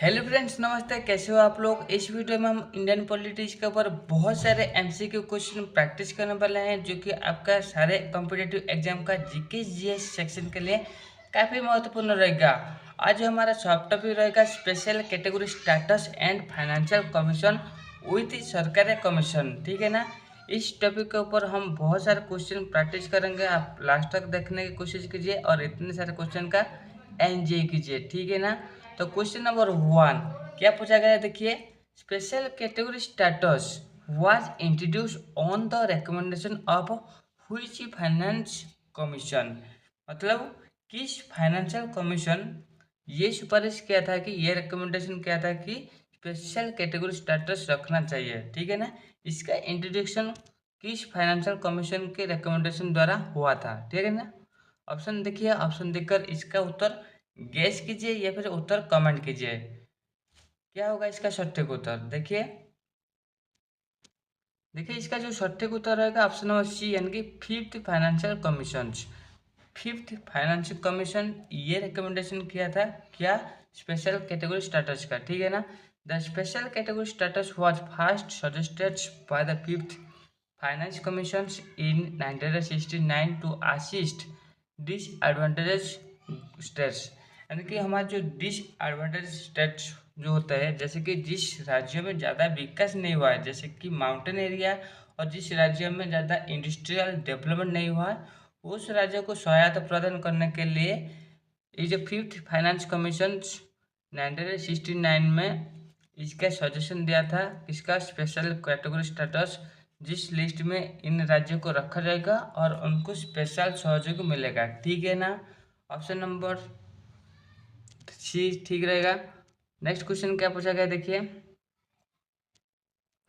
Hello friends, नमस्ते। कैसे हो आप लोग। इस वीडियो में हम इंडियन पॉलिटिक्स के ऊपर बहुत सारे एमसीक्यू क्वेश्चन प्रैक्टिस करने वाले हैं, जो कि आपका सारे कॉम्पिटिटिव एग्जाम का जीके जीएस सेक्शन के लिए काफ़ी महत्वपूर्ण रहेगा। आज हमारा सॉफ्ट टॉपिक रहेगा special category status and financial commission with सरकारी कमीशन। ठीक है ना। इस टॉपिक के ऊपर हम बहुत सारे क्वेश्चन प्रैक्टिस करेंगे। आप लास्ट तक देखने की कोशिश कीजिए और इतने सारे क्वेश्चन का एंजॉय कीजिए। ठीक है ना। तो क्वेश्चन नंबर 1 क्या पूछा गया है, देखिए। Special category status was introduce on the recommendation of which finance commission. मतलब किस फाइनेंशियल कमीशन ये सिफारिश किया था, कि ये रिकमेंडेशन किया था कि स्पेशल कैटेगरी स्टेटस रखना चाहिए। ठीक है ना। इसका इंट्रोडक्शन किस फाइनेंशियल कमीशन के रिकमेंडेशन द्वारा हुआ था। ठीक है ना। ऑप्शन देखिए, ऑप्शन देखकर इसका उत्तर गेस कीजिए या फिर उत्तर कमेंट कीजिए। क्या होगा इसका सटीक उत्तर, देखिए। देखिए इसका जो सटीक उत्तर रहेगा ऑप्शन नंबर सी, यानी कि fifth financial commission. Fifth financial commission ये रिकमेंडेशन किया था क्या, स्पेशल कैटेगरी स्टेटस का। ठीक है ना। The special category status was first suggested by the fifth finance commission in 1969 to assist disadvantage states. यानी कि हमारे जो डिसएडवांटेज स्टेट्स जो होता है, जैसे कि जिस राज्यों में ज़्यादा विकास नहीं हुआ है, जैसे कि माउंटेन एरिया, और जिस राज्यों में ज़्यादा इंडस्ट्रियल डेवलपमेंट नहीं हुआ है, उस राज्य को सहायता प्रदान करने के लिए ये जो फिफ्थ फाइनेंस कमीशन 1969 में इसका सजेशन दिया था, इसका स्पेशल कैटेगरी स्टेटस, जिस लिस्ट में इन राज्यों को रखा जाएगा और उनको स्पेशल सहयोग मिलेगा। ठीक है ना। ऑप्शन नंबर सी ठीक रहेगा। नेक्स्ट क्वेश्चन क्या पूछा गया, देखिए।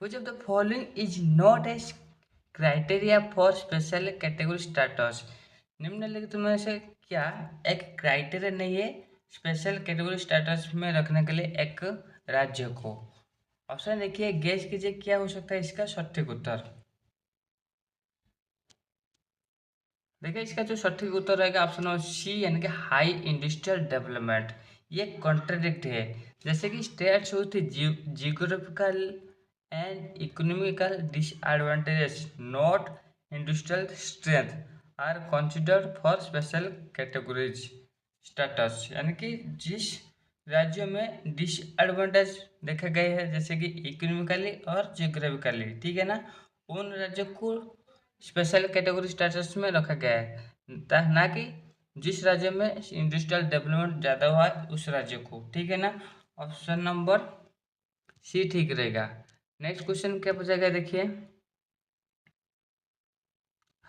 Which of the following is not a criteria for special category status? निम्नलिखित में से क्या एक क्राइटेरिया नहीं है स्पेशल कैटेगरी स्टेटस में रखने के लिए एक राज्य को। ऑप्शन देखिए, गेस कीजिए क्या हो सकता है इसका सटीक उत्तर। देखिए इसका जो सटीक उत्तर रहेगा ऑप्शन नंबर सी, यानी कि हाई इंडस्ट्रियल डेवलपमेंट। ये कॉन्ट्रडिक्ट है। जैसे कि states with geographical and economical disadvantages not industrial strength are considered for special categories status. यानी कि जिस राज्यों में डिसएडवांटेज देखा गया है, जैसे कि इकोनॉमिकली और जियोग्राफिकली, ठीक है ना, उन राज्यों को स्पेशल कैटेगरी स्टेटस में रखा गया है, ना कि जिस राज्य में इंडस्ट्रियल डेवलपमेंट ज़्यादा हुआ है उस राज्य को। ठीक है ना। ऑप्शन नंबर सी ठीक रहेगा। नेक्स्ट क्वेश्चन क्या पूछा गया, देखिए।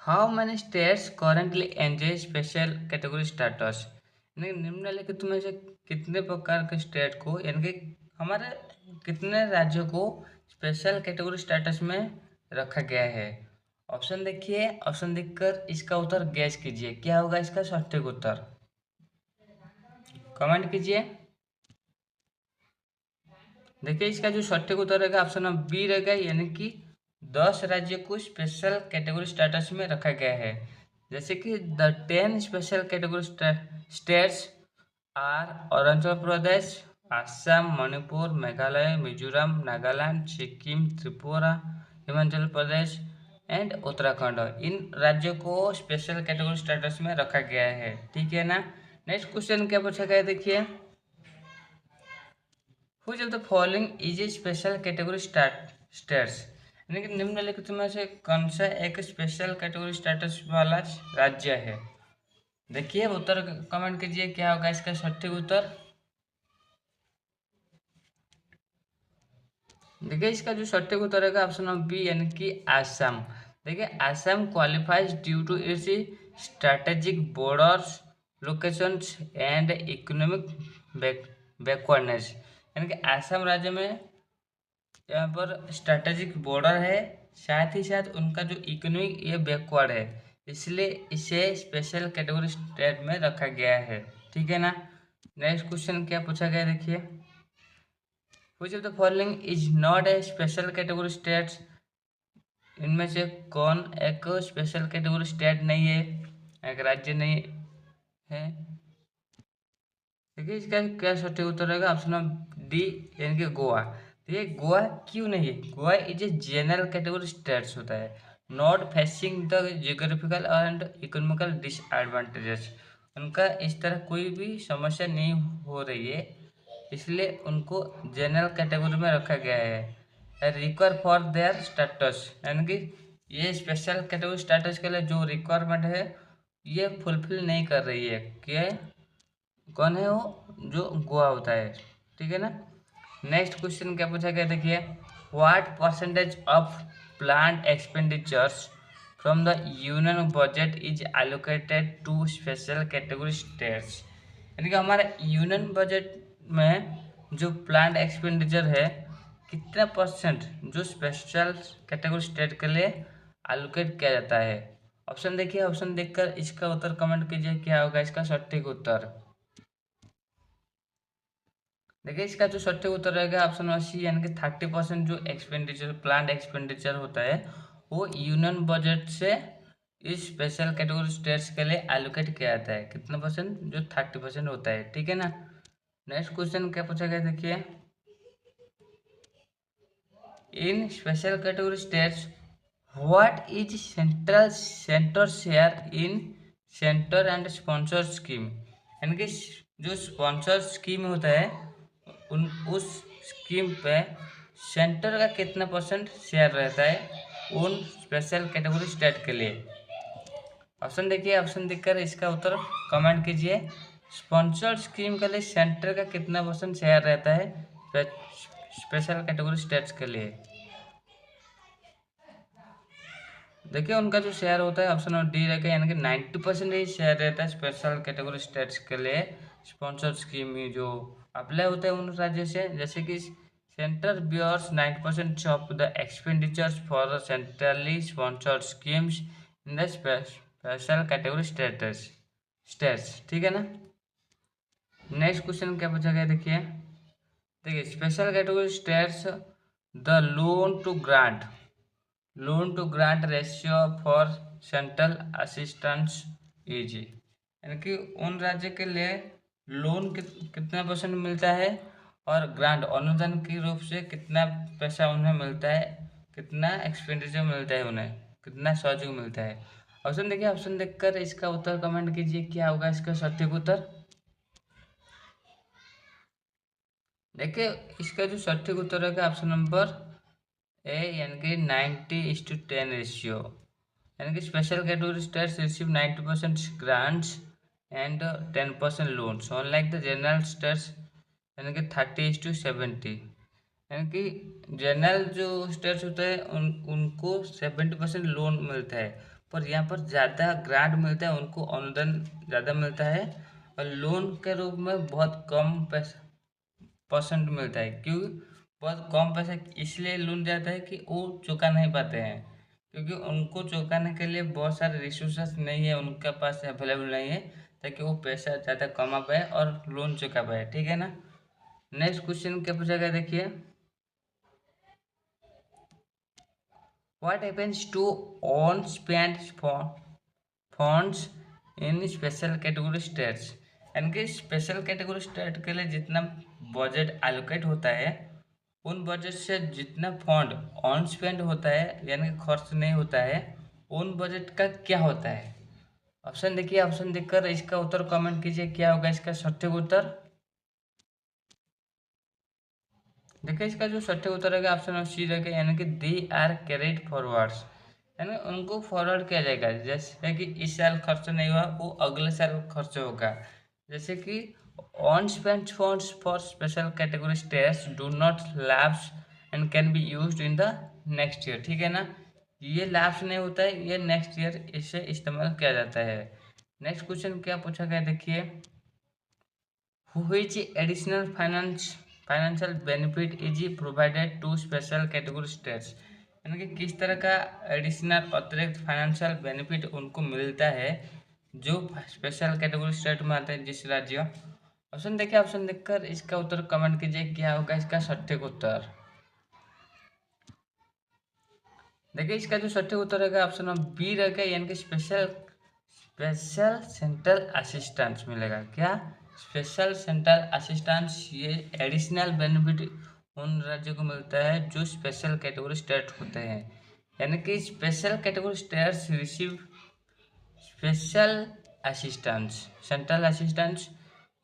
How many states currently enjoy special category status. यानी निम्नलिखित में से कितने प्रकार के स्टेट को, यानी कि हमारे कितने राज्यों को स्पेशल कैटेगरी स्टेटस में रखा गया है। ऑप्शन देखिए, ऑप्शन देखकर इसका उत्तर गैस कीजिए क्या होगा इसका सटीक उत्तर। कमेंट कीजिए। देखिए इसका जो सटीक उत्तर रहेगा ऑप्शन नंबर बी रहेगा, यानी कि 10 राज्यों को स्पेशल कैटेगरी स्टेटस में रखा गया है। जैसे कि the 10 special category states are Arunachal Pradesh, Assam, Manipur, Meghalaya, Mizoram, Nagaland, Sikkim, Tripura, Himachal Pradesh and Uttarakhand. इन राज्यों को स्पेशल कैटेगरी स्टेटस में रखा गया है। ठीक है ना। नेक्स्ट क्वेश्चन क्या पूछा गया, देखिए। Which of the following is a special category states? यानी कि निम्नलिखित में से कौन सा एक स्पेशल कैटेगरी स्टेटस वाला राज्य है। देखिए उत्तर कमेंट कीजिए क्या होगा इसका सटीक उत्तर। देखिए इसका जो सटीक उत्तर रहेगा ऑप्शन नंबर बी, यानी कि असम। देखिए Assam qualifies due to its strategic borders locations and economic backwardness. यानी कि असम राज्य में यहाँ पर स्ट्रेटेजिक बॉर्डर है, साथ ही साथ उनका जो इकोनॉमिक ये बैकवर्ड है, इसलिए इसे स्पेशल कैटेगरी स्टेट में रखा गया है। ठीक है ना। नेक्स्ट क्वेश्चन क्या पूछा गया, देखिए। Which of the following is not a special category states. इनमें से कौन एक स्पेशल कैटेगरी स्टेट नहीं है, एक राज्य नहीं है। देखिए इसका क्या सटीक उत्तर रहेगा ऑप्शन डी यानी कि गोवा। तो ये गोवा क्यों नहीं है? Goa is a general category states होता है, not facing the geographical and economical disadvantages. उनका इस तरह कोई भी समस्या नहीं हो रही है, इसलिए उनको जनरल कैटेगरी में रखा गया है। रिक्वायर फॉर देयर स्टेटस यानी कि ये स्पेशल कैटेगरी स्टेटस के लिए जो रिक्वायरमेंट है ये फुलफिल नहीं कर रही है। कि कौन है वो? जो गोवा होता है, ठीक है ना। नेक्स्ट क्वेश्चन क्या पूछा गया देखिए, what percentage of planned expenditures from the union budget is allocated to special category states. यानी कि हमारे यूनियन बजट में जो प्लान्ड एक्सपेंडिचर है कितना परसेंट जो स्पेशल कैटेगरी स्टेट के लिए एलोकेट किया जाता है। ऑप्शन देखिए, ऑप्शन देखकर इसका उत्तर कमेंट कीजिए क्या होगा इसका सटीक उत्तर। देखिए इसका जो सटीक उत्तर रहेगा ऑप्शन सी, यानी कि 30% जो एक्सपेंडिचर प्लान्ड एक्सपेंडिचर होता है वो यूनियन बजट से इस स्पेशल कैटेगरी स्टेट्स के लिए एलोकेट किया जाता है। कितना परसेंट? जो 30% होता है, ठीक है ना। नेक्स्ट क्वेश्चन क्या पूछा गया देखिए, इन special category states what is center share in center and sponsor scheme. यानी कि जो स्पॉन्सर स्कीम होता है उन उस स्कीम पे सेंटर का कितना परसेंट शेयर रहता है उन स्पेशल कैटेगरी स्टेट के लिए। ऑप्शन देखिए, ऑप्शन देखकर इसका उत्तर कमेंट कीजिए। स्पॉन्सर स्कीम के लिए सेंटर का कितना परसेंट शेयर रहता है स्पेशल कैटेगरी स्टेट्स के लिए। देखिए उनका जो शेयर होता है ऑप्शन डी रहेगा, यानी कि 90% ही शेयर रहता है स्पेशल कैटेगरी स्टेट्स के लिए स्पॉन्सर स्कीम में जो अप्लाई होता है उन राज्यों से। जैसे कि centre bears 90% of the expenditures for centrally sponsored schemes in the special category states, ठीक है ना। नेक्स्ट क्वेश्चन क्या पूछा गया देखिए, special category states the loan to grant ratio for central assistance is. यानी कि उन राज्य के लिए लोन कितना परसेंट मिलता है और ग्रांट अनुदान के रूप से कितना पैसा उन्हें मिलता है, कितना एक्सपेंडिचर मिलता है उन्हें, कितना सहयोग मिलता है। ऑप्शन देखिए, ऑप्शन देखकर इसका उत्तर कमेंट कीजिए क्या होगा इसका सटीक उत्तर। देखिए इसका जो सटीक उत्तर है ऑप्शन नंबर ए, यानी कि 90:10 रेशियो। यानी कि special category states receive 90% grants and 10% loans unlike the general states, यानी कि 30:70। यानी कि जनरल जो स्टेट्स होते हैं उनको 70% लोन मिलता है, पर यहाँ पर ज़्यादा ग्रांट मिलता है, उनको अनुदान ज़्यादा मिलता है और लोन के रूप में बहुत कम पैसा परसेंट मिलता है। क्यों बहुत कम पैसा इसलिए लोन जाता है कि वो चुका नहीं पाते हैं, क्योंकि उनको चुकाने के लिए बहुत सारे रिसोर्सेस नहीं है, उनके पास अवेलेबल नहीं है ताकि वो पैसा ज़्यादा कमा पाए और लोन चुका पाए, ठीक है ना। नेक्स्ट क्वेश्चन क्या पूछा गया देखिए, what happens to on spend funds in special category states. यानी कि स्पेशल कैटेगरी स्टेट के लिए जितना बजट एलोकेट होता है उन बजट से जितना फंड ऑन स्पेंड होता है यानी कि खर्च नहीं होता है उन बजट का क्या होता है। ऑप्शन देखिए, ऑप्शन देखकर इसका उत्तर कमेंट कीजिए क्या होगा इसका सटीक उत्तर। देखिए इसका जो सटीक उत्तर रहेगा ऑप्शन सी रहेगा, यानी कि दे आर कैरिड फॉरवर्ड्स। यानी उनको फॉरवर्ड किया जाएगा, जैसे कि इस साल खर्च नहीं हुआ वो अगले साल खर्च होगा। जैसे कि on spend funds for special category states do not lapse and can be used in the next year, ठीक है ना। ये लैप्स नहीं होता है, ये नेक्स्ट ईयर इसे इस्तेमाल किया जाता है। नेक्स्ट क्वेश्चन क्या पूछा गया देखिए, which additional financial benefit is provided to special category states. यानी कि किस तरह का एडिशनल अतिरिक्त फाइनेंशियल बेनिफिट उनको मिलता है जो स्पेशल कैटेगरी स्टेट में आते हैं जिस राज्य। ऑप्शन देखिए, ऑप्शन देखकर इसका उत्तर कमेंट कीजिए क्या होगा इसका सटीक उत्तर। देखिए इसका जो सटीक उत्तर रहेगा ऑप्शन बी रहेगा, यानी कि स्पेशल सेंट्रल असिस्टेंस मिलेगा। क्या? स्पेशल सेंट्रल असिस्टेंस ये एडिशनल बेनिफिट उन राज्यों को मिलता है जो स्पेशल कैटेगरी स्टेट होते हैं, यानी कि special category states receive special assistance central assistance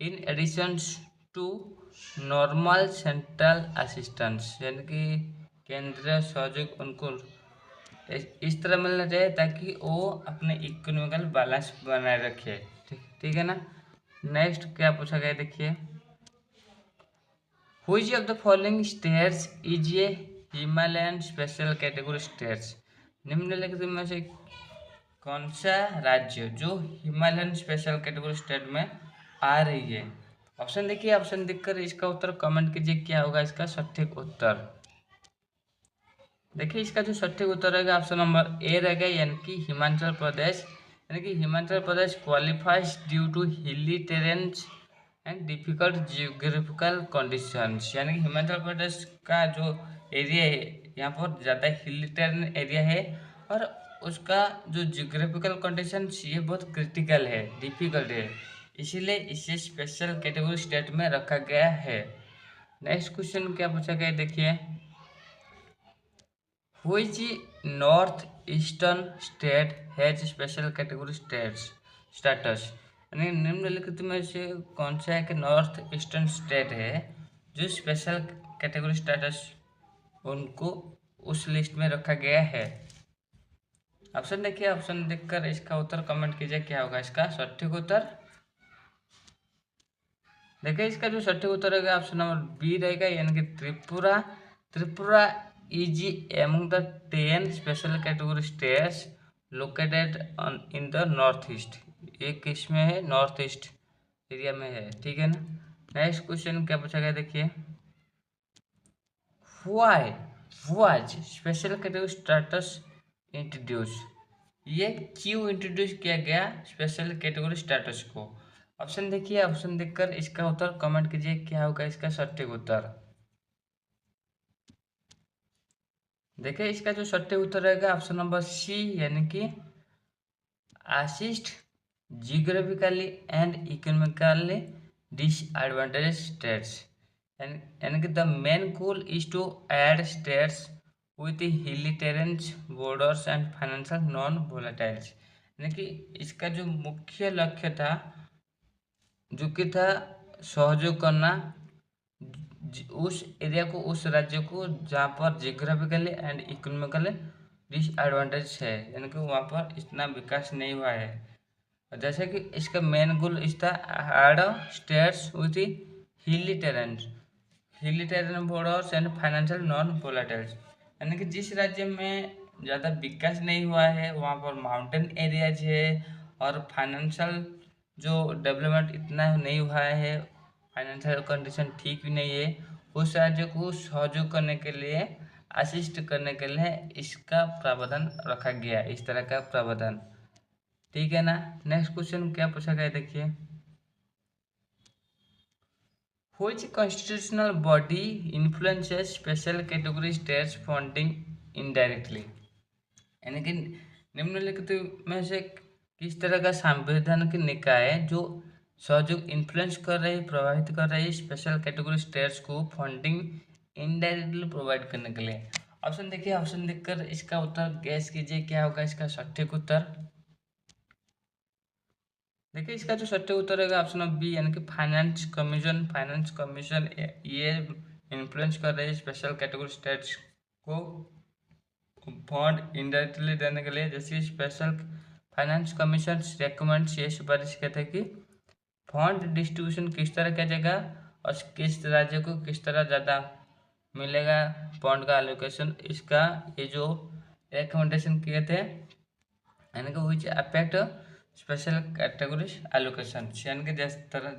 in addition to normal central assistance, यानी कि केंद्रीय सहयोग उनको इस तरह मिलना चाहिए ताकि वो अपने इकोनॉमिकल बैलेंस बनाए रखे। ठीक ठीक है ना। नेक्स्ट क्या पूछा गया देखिए, which of the following states is a Himalayan special category states, निम्नलिखित में से कौन सा राज्य जो हिमालयन स्पेशल कैटेगरी स्टेट में आ रही है। ऑप्शन देखिए, ऑप्शन देखकर इसका उत्तर कमेंट कीजिए क्या होगा इसका सटीक उत्तर। देखिए इसका जो सटीक उत्तर रहेगा ऑप्शन नंबर ए रहेगा, यानी कि हिमाचल प्रदेश, यानी कि Himachal Pradesh qualifies due to hilly terrains and difficult geographical conditions, यानी कि हिमाचल प्रदेश का जो एरिया है यहाँ पर ज़्यादा हिली टेरेन एरिया है और उसका जो जियोग्राफिकल कंडीशंस ये बहुत क्रिटिकल है, डिफिकल्ट है, इसीलिए इसे स्पेशल कैटेगरी स्टेट में रखा गया है। नेक्स्ट क्वेश्चन क्या पूछा गया देखिए, Which north eastern state has special category status, यानी निम्नलिखित में से कौन सा एक नॉर्थ ईस्टर्न स्टेट है जो स्पेशल कैटेगरी स्टेटस उनको उस लिस्ट में रखा गया है। ऑप्शन देखिए, ऑप्शन देखकर इसका उत्तर कमेंट कीजिए क्या होगा इसका सटीक उत्तर। देखिए इसका जो सटीक उत्तर रहेगा ऑप्शन नंबर बी रहेगा, यानी कि Tripura. Tripura is among the 10 special category states located in the north east, ये किस में है, नॉर्थ ईस्ट एरिया में है। ठीक है ना। नेक्स्ट क्वेश्चन क्या पूछा गया देखिए, why was special category status introduced, ये क्यों इंट्रोड्यूस किया गया स्पेशल कैटेगरी स्टेटस को। ऑप्शन देखिए, ऑप्शन देखकर इसका उत्तर कमेंट कीजिए क्या होगा इसका सटीक उत्तर। देखिए इसका जो सटीक उत्तर रहेगा ऑप्शन नंबर सी, यानी कि assist geographically and economically disadvantage states, यानी कि the main goal is to aid states with hilly terrains borders and financial non volatiles, यानी कि इसका जो मुख्य लक्ष्य था जो कि था सहयोग करना उस एरिया को, उस राज्य को जहाँ पर जियोग्राफिकली एंड इकोनॉमिकली डिसएडवांटेज है, यानी कि वहाँ पर इतना विकास नहीं हुआ है। जैसे कि इसका main goal is that aid states with hilly terrain borders and financial non volatiles, यानी कि जिस राज्य में ज़्यादा विकास नहीं हुआ है वहाँ पर माउंटेन एरियाज है और फाइनेंशियल जो डेवलपमेंट इतना नहीं हुआ है, फाइनेंशियल कंडीशन ठीक भी नहीं है, उस राज्य को सहयोग करने के लिए, असिस्ट करने के लिए इसका प्रावधान रखा गया, इस तरह का प्रावधान। ठीक है ना। नेक्स्ट क्वेश्चन क्या पूछा गया देखिए, which constitutional body influences special category states funding indirectly, यानी कि निम्नलिखित में से किस तरह का संवैधानिक निकाय है जो सहयोग इन्फ्लुएंस कर रही, प्रभावित कर रही स्पेशल कैटेगरी स्टेट्स को फंडिंग इनडायरेक्टली प्रोवाइड करने के लिए। ऑप्शन देखिए, ऑप्शन देखकर इसका उत्तर गैस कीजिए क्या होगा इसका सटीक उत्तर। देखिए इसका जो सटीक उत्तर रहेगा ऑप्शन ऑफ बी, यानी कि फाइनेंस कमीशन। फाइनेंस कमीशन ये इन्फ्लुएंस कर रही है स्पेशल कैटेगरी स्टेट्स को फंड इनडायरेक्टली देने के लिए। जैसे स्पेशल फाइनेंस कमीशन रेकमेंड्स, ये सिफारिश कहते हैं कि फंड डिस्ट्रीब्यूशन किस तरह किया जाएगा और किस राज्य को किस तरह ज़्यादा मिलेगा फंड का एलोकेशन, इसका ये जो रिकमेंडेशन किए थे, यानी कि which affect special category allocation, यानी कि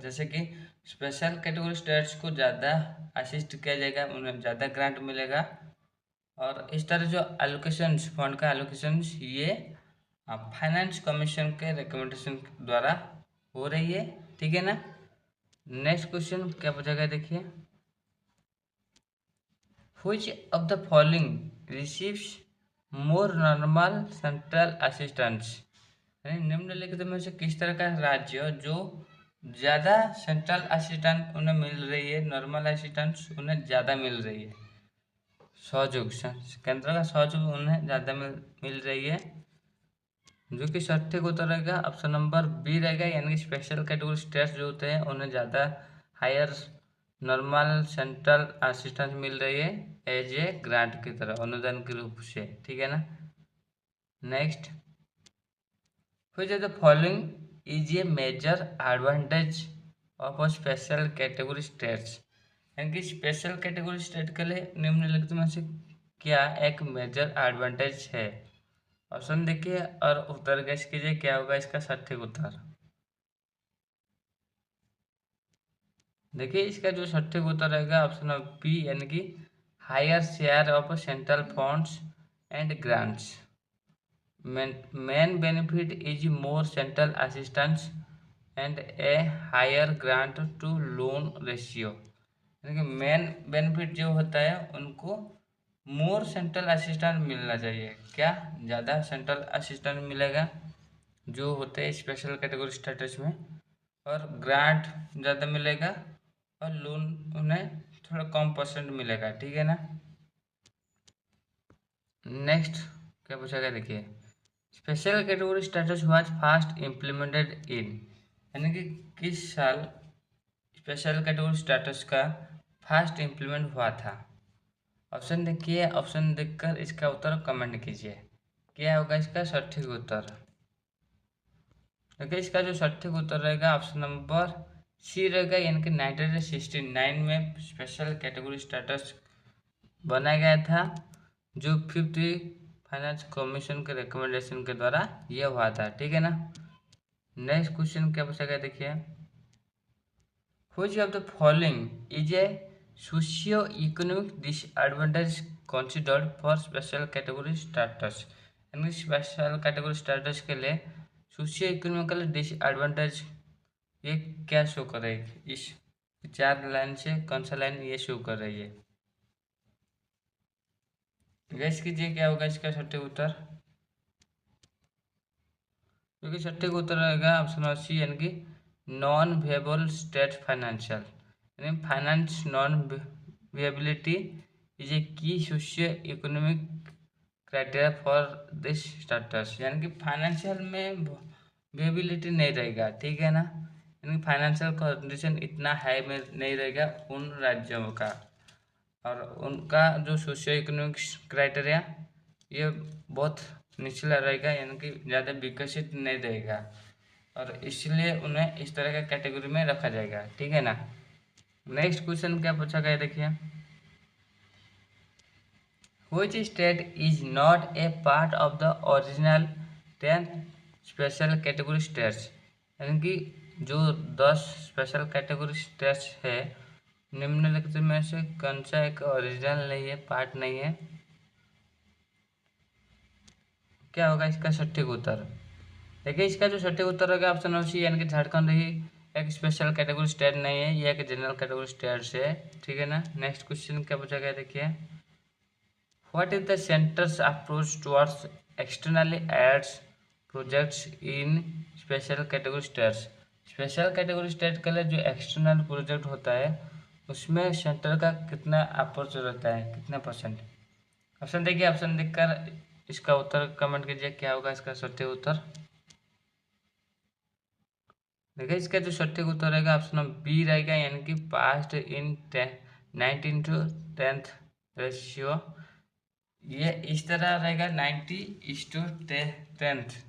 जैसे कि स्पेशल कैटेगरी स्टेट्स को ज़्यादा असिस्ट किया जाएगा, उन्हें ज़्यादा ग्रांट मिलेगा और इस तरह जो एलोकेशन फंड का एलोकेशन ये फाइनेंस कमीशन के रिकमेंडेशन द्वारा हो रही है। ठीक है ना। नेक्स्ट क्वेश्चन क्या पूछा गया देखिए, which of the following receives more normal central assistance, यानी निम्नलिखित में से किस तरह का राज्य जो ज़्यादा सेंट्रल असिस्टेंट उन्हें मिल रही है, नॉर्मल असिस्टेंट उन्हें ज़्यादा मिल रही है। सहयोग केंद्र का सहयोग उन्हें ज़्यादा मिल रही है, जो कि सटीक उत्तर रहेगा ऑप्शन नंबर बी रहेगा, यानी कि स्पेशल कैटेगरी स्टेट्स जो होते हैं उन्हें ज़्यादा हायर नॉर्मल सेंट्रल असिस्टेंस मिल रही है एज ए ग्रांट की तरह, अनुदान के रूप से। ठीक है ना। Next, which of the following is a major advantage of a special category states, यानी कि स्पेशल कैटेगरी स्टेट के लिए निम्नलिखित में से क्या एक मेजर एडवांटेज है। ऑप्शन देखिए और उत्तर गैस कीजिए, क्या होगा इसका सटीक उत्तर। देखिए इसका जो सटीक उत्तर रहेगा ऑप्शन बी, यानी कि higher share of central funds and grants. main benefit is more central assistance and a higher grant to loan ratio, यानी कि मेन बेनिफिट जो होता है उनको मोर सेंट्रल असिस्टेंट मिलना चाहिए। क्या ज़्यादा सेंट्रल असिस्टेंट मिलेगा जो होते हैं स्पेशल कैटेगरी स्टेटस में, और ग्रांट ज़्यादा मिलेगा और लोन उन्हें थोड़ा कम परसेंट मिलेगा। ठीक है ना। नेक्स्ट क्या पूछा गया देखिए, special category status was fast implemented in, यानी कि किस साल स्पेशल कैटेगरी स्टेटस का फास्ट इम्प्लीमेंट हुआ था। ऑप्शन देखिए, ऑप्शन देखकर इसका उत्तर कमेंट कीजिए, क्या होगा इसका सटीक उत्तर। देखिए इसका जो सटीक उत्तर रहेगा ऑप्शन नंबर सी रहेगा, यानी कि 1969 में स्पेशल कैटेगरी स्टेटस बनाया गया था, जो 5th फाइनेंस कमीशन के रिकमेंडेशन के द्वारा यह हुआ था। ठीक है ना। नेक्स्ट क्वेश्चन क्या पूछा गया देखिए, which of the following is a socio economic disadvantage considered for special category status, यानी स्पेशल कैटेगरी स्टेटस के लिए सोशियो इकोनॉमिकल डिसएडवांटेज ये क्या शो कर रही है, इस 4 लाइन से कौन सा लाइन ये शो कर रही है। गैस कीजिए क्या होगा इसका सटीक उत्तर, जो कि सटीक उत्तर रहेगा ऑप्शन सी, यानी कि नॉन वेबल स्टेट फाइनेंशियल, यानी finance non viability is a key socio economic criteria for this status, यानी कि फाइनेंशियल में वेबिलिटी नहीं रहेगा। ठीक है ना, यानी फाइनेंशियल कंडीशन इतना हाई में नहीं रहेगा उन राज्यों का, और उनका जो सोशियो इकोनॉमिक क्राइटेरिया ये बहुत निचला रहेगा, यानी कि ज़्यादा विकसित नहीं रहेगा, और इसलिए उन्हें इस तरह के कैटेगरी में रखा जाएगा। ठीक है ना। नेक्स्ट क्वेश्चन क्या पूछा गया देखिए, which state is not a part of the original 10th special category states, यानी कि जो 10 स्पेशल कैटेगरी स्टेट्स है निम्नलिखित में से कौन सा एक ओरिजिनल नहीं है, पार्ट नहीं है। क्या होगा इसका सटीक उत्तर। देखिए इसका जो सटीक उत्तर होगा ऑप्शन सी, यानी कि झारखंड ही एक स्पेशल कैटेगरी स्टेट नहीं है, ये एक जनरल कैटेगरी स्टेट है। ठीक है ना। नेक्स्ट क्वेश्चन क्या पूछा गया देखिए, what is the centre's approach towards externally aids projects in special category states, special category state के लिए जो एक्सटर्नल प्रोजेक्ट होता है उसमें सेंटर का कितना अप्रोच रहता है, कितना परसेंट। ऑप्शन देखिए, ऑप्शन देखकर इसका उत्तर कमेंट कीजिए, क्या होगा इसका सटीक उत्तर। देखिए इसका जो सटीक उत्तर रहेगा ऑप्शन बी रहेगा, यानी कि पास्ट इन 19:10 रेशियो, ये इस तरह रहेगा 90:10,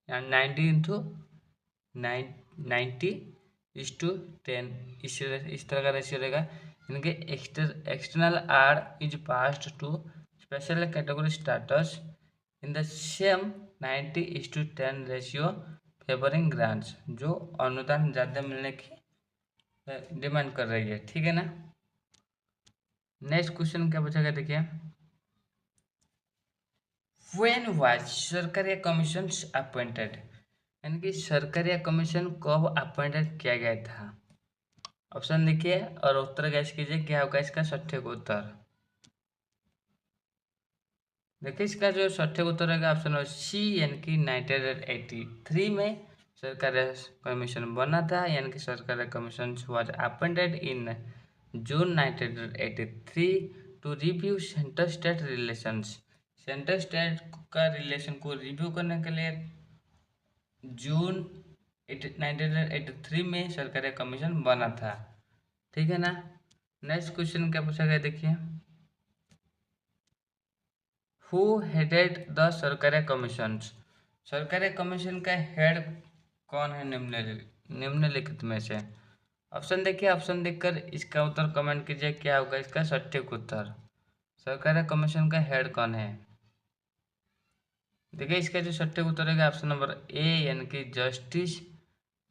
या 90:10 इस तरह का रेशियो रहेगा, यानी कि external are is passed to special category status in the same 90:10 ratio favouring grants, जो अनुदान ज़्यादा मिलने की डिमांड कर रही है। ठीक है ना। नेक्स्ट क्वेश्चन क्या पूछा गया देखिए, व्हेन वाज सरकारी कमीशन अपॉइंटेड, यानी कि सरकारी कमीशन कब अपॉइंटेड किया गया था। ऑप्शन देखिए और उत्तर गैस कीजिए, क्या होगा इसका सटीक उत्तर। देखिए इसका जो सटीक उत्तर रहेगा ऑप्शन सी, यानी कि 1983 में सरकारी कमीशन बना था, यानी कि Sarkaria commission was appointed in June 1983 to review centre state relations. Centre state का रिलेशन को रिव्यू करने के लिए जून 1983 में सरकारी कमीशन बना था। ठीक है ना। नेक्स्ट क्वेश्चन क्या पूछा गया देखिए, हु हेडेड द सरकारी कमीशन। सरकारी कमीशन का हेड कौन है निम्नलिखित में से। ऑप्शन देखिए, ऑप्शन देखकर इसका उत्तर कमेंट कीजिए, क्या होगा इसका सटीक उत्तर। सरकारी कमीशन का हेड कौन है। देखिए इसका जो सटीक उत्तर रहेगा ऑप्शन नंबर ए, यानी कि जस्टिस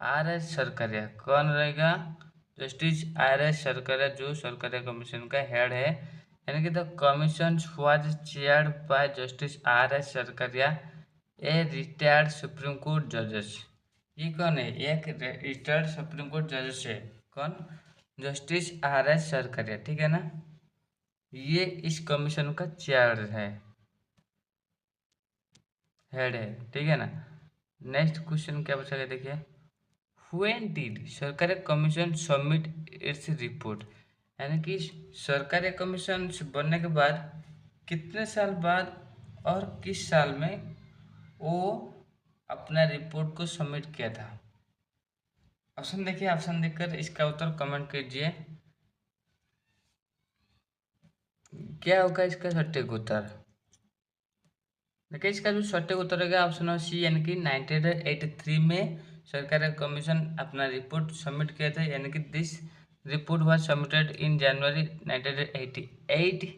आर एस सरकारिया। कौन रहेगा, जस्टिस आर एस सरकारिया जो सरकारी कमीशन का हेड है, यानी कि the commission was chaired by justice R S Sarkaria, a retired supreme court जजेस। ये कौन है, एक रिटायर्ड सुप्रीम कोर्ट जजेस है। कौन, जस्टिस आर एस सरकारिया। ठीक है ना, ये इस कमीशन का चेयर है, हेड है। ठीक है ना। नेक्स्ट क्वेश्चन क्या पूछा गया देखिए, व्हेन डिड सरकारी कमीशन सबमिट इट्स रिपोर्ट। यानी कि सरकारी कमीशन बनने के बाद कितने साल बाद और किस साल में वो अपना रिपोर्ट को सबमिट किया था। ऑप्शन देखिए, ऑप्शन देखकर इसका उत्तर कमेंट कीजिए, क्या होगा इसका सटीक उत्तर। देखिए इसका जो सटीक उत्तर रहेगा ऑप्शन नंबर सी, यानी कि 1983 में सरकारी कमीशन अपना रिपोर्ट सबमिट किया था, यानी कि this report was submitted in January 1988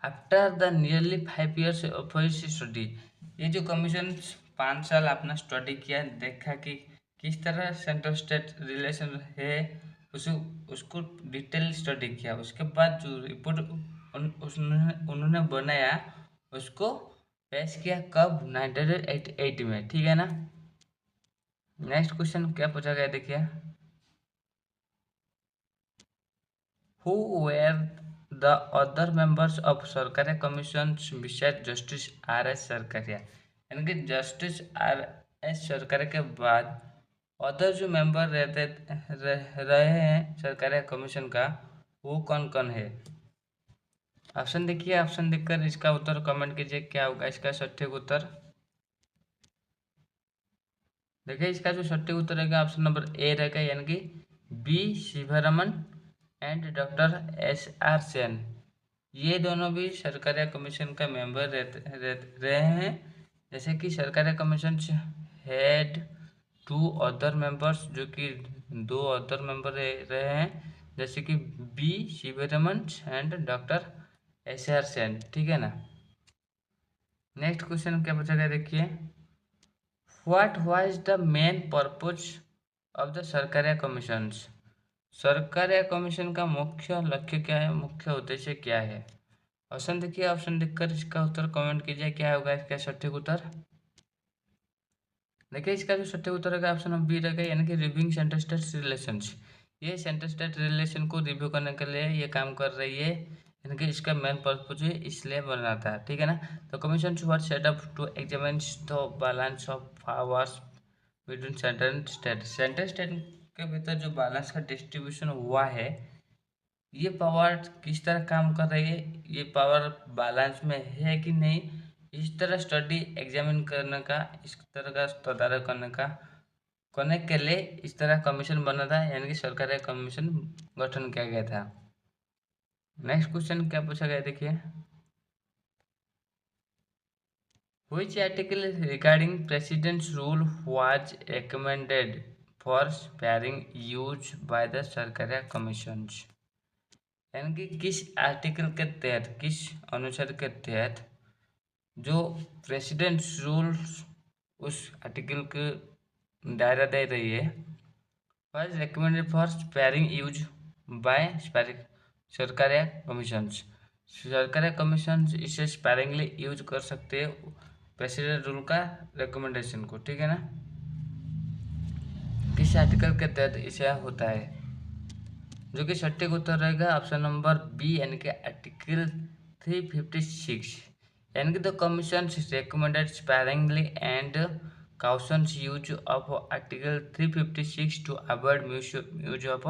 after the nearly 5 years of his study. ये जो कमीशन 5 साल अपना स्टडी किया, देखा कि किस तरह सेंट्रल स्टेट रिलेशन है, उसको डिटेल स्टडी किया। उसके बाद जो रिपोर्ट उन्होंने बनाया उसको पेश किया कब, 1988 में। ठीक है ना। नेक्स्ट क्वेश्चन क्या पूछा गया देखिए, who were the other members of Sarkaria commission besides justice R S Sarkaria. यानी कि जस्टिस आर एस सरकारिया के बाद अदर जो मेंबर रहे हैं सरकारी कमीशन का, वो कौन कौन है। ऑप्शन देखिए, ऑप्शन देखकर इसका उत्तर कमेंट कीजिए, क्या होगा इसका सटीक उत्तर। देखिए इसका जो सटीक उत्तर रहेगा ऑप्शन नंबर ए रहेगा, यानी कि B Sivaraman and doctor S R Sen. ये दोनों भी सरकारी कमीशन का मेंबर रहे हैं। जैसे कि Sarkaria commission head 2 other members, जो कि 2 अदर मेंबर रहे हैं, जैसे कि B Sivaraman and doctor S R Sen. ठीक है ना। नेक्स्ट क्वेश्चन क्या पूछा गया देखिए, what was the main purpose of the Sarkaria commissions. Sarkaria commission का मुख्य लक्ष्य क्या है, मुख्य उद्देश्य क्या है। ऑप्शन देखिए, ऑप्शन देखकर इसका उत्तर कमेंट कीजिए, क्या होगा इसका सटीक उत्तर। देखिए इसका जो सटीक उत्तर रहेगा ऑप्शन नंबर बी रहेगा, यानी कि रिव्यूइंग सेंटर स्टेट रिलेशंस। ये सेंटर स्टेट रिलेशन को रिव्यू करने के लिए ये काम कर रही है, यानी कि इसका मेन पर्पज है, इसलिए बना था। ठीक है ना। तो commission was set up to examine the balance of powers between centre and state. Centre state के भीतर जो बैलेंस का डिस्ट्रीब्यूशन हुआ है, ये पावर किस तरह काम कर रही है, ये पावर बैलेंस में है कि नहीं, इस तरह स्टडी एग्जामिन करने का, इस तरह का तदारक करने के लिए इस तरह कमीशन बना था, यानी कि सरकारी कमीशन गठन किया गया था। नेक्स्ट क्वेश्चन क्या पूछा गया देखिए, which article regarding presidents rule was recommended for sparing use by the Sarkaria commissions. यानी कि किस आर्टिकल के तहत, किस अनुच्छेद के तहत जो प्रेसिडेंट रूल्स उस आर्टिकल के दायरा दे रही है, was recommended for sparing use by सरकारी कमीशंस। सरकारी कमीशंस इसे स्पेयरिंगली यूज कर सकते हैं प्रेसिडेंट रूल का रिकमेंडेशन को। ठीक है ना। किस आर्टिकल के तहत इसे होता है, जो कि सटीक उत्तर रहेगा ऑप्शन नंबर बी, यानी कि आर्टिकल 356। यानी कि the commission recommended sparingly and cautions use of Article 356 to avoid use of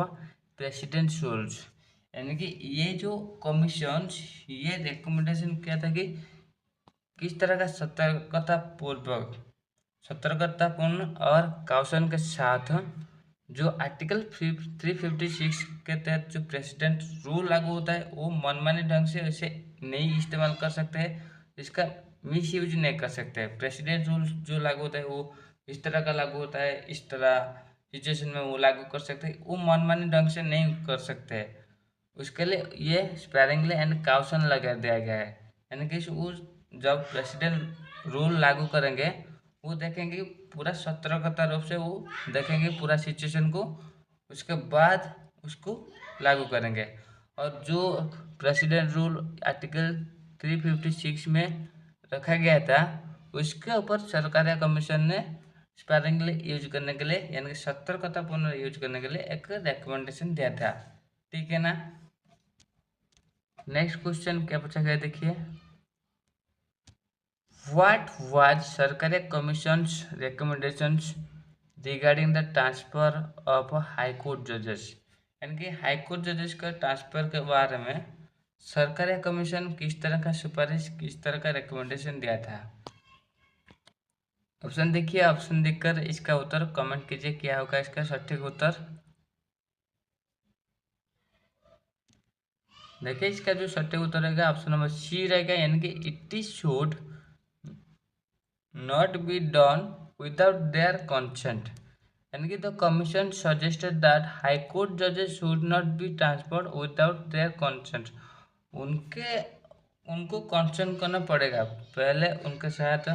President's rules। यानी कि ये जो कमीशन ये रिकमेंडेशन किया था कि किस तरह का सतर्कतापूर्ण और काउशन के साथ जो आर्टिकल 356 के तहत जो प्रेसिडेंट रूल लागू होता है वो मनमाने ढंग से इसे नहीं इस्तेमाल कर सकते हैं, इसका मिस यूज नहीं कर सकते हैं। प्रेसिडेंट रूल जो लागू होता है वो इस तरह का लागू होता है, इस तरह सिचुएशन में वो लागू कर सकते हैं, वो मनमाने ढंग से नहीं कर सकते हैं। उसके लिए ये स्पेरिंगली एंड काउशन लगा दिया गया है। यानी कि वो जब प्रेसिडेंट रूल लागू करेंगे वो देखेंगे पूरा सतर्कता रूप से, वो देखेंगे पूरा सिचुएशन को, उसके बाद उसको लागू करेंगे। और जो प्रेसिडेंट रूल आर्टिकल 356 में रखा गया था उसके ऊपर सरकार या कमीशन ने स्पेरिंगली यूज करने के लिए यानी कि सतर्कतापूर्ण यूज करने के लिए एक रिकमेंडेशन दिया था। ठीक है ना। नेक्स्ट क्वेश्चन क्या पूछा गया देखिए, व्हाट वाज सरकारी commissions recommendations regarding the transfer of high court जजेस। यानी कि हाई कोर्ट जजेस का ट्रांसफर के बारे में सरकारी कमीशन किस तरह का सुपारिश, किस तरह का रिकमेंडेशन दिया था। ऑप्शन देखिए, ऑप्शन देखकर इसका उत्तर कमेंट कीजिए क्या होगा इसका सटीक उत्तर। देखिए इसका जो सटीक उत्तर रहेगा ऑप्शन नंबर सी रहेगा, यानी कि it is should not be done without their consent. यानी कि the commission suggested that high court जजेस should not be transferred without their consent. उनको कंसेंट करना पड़ेगा, पहले उनके साथ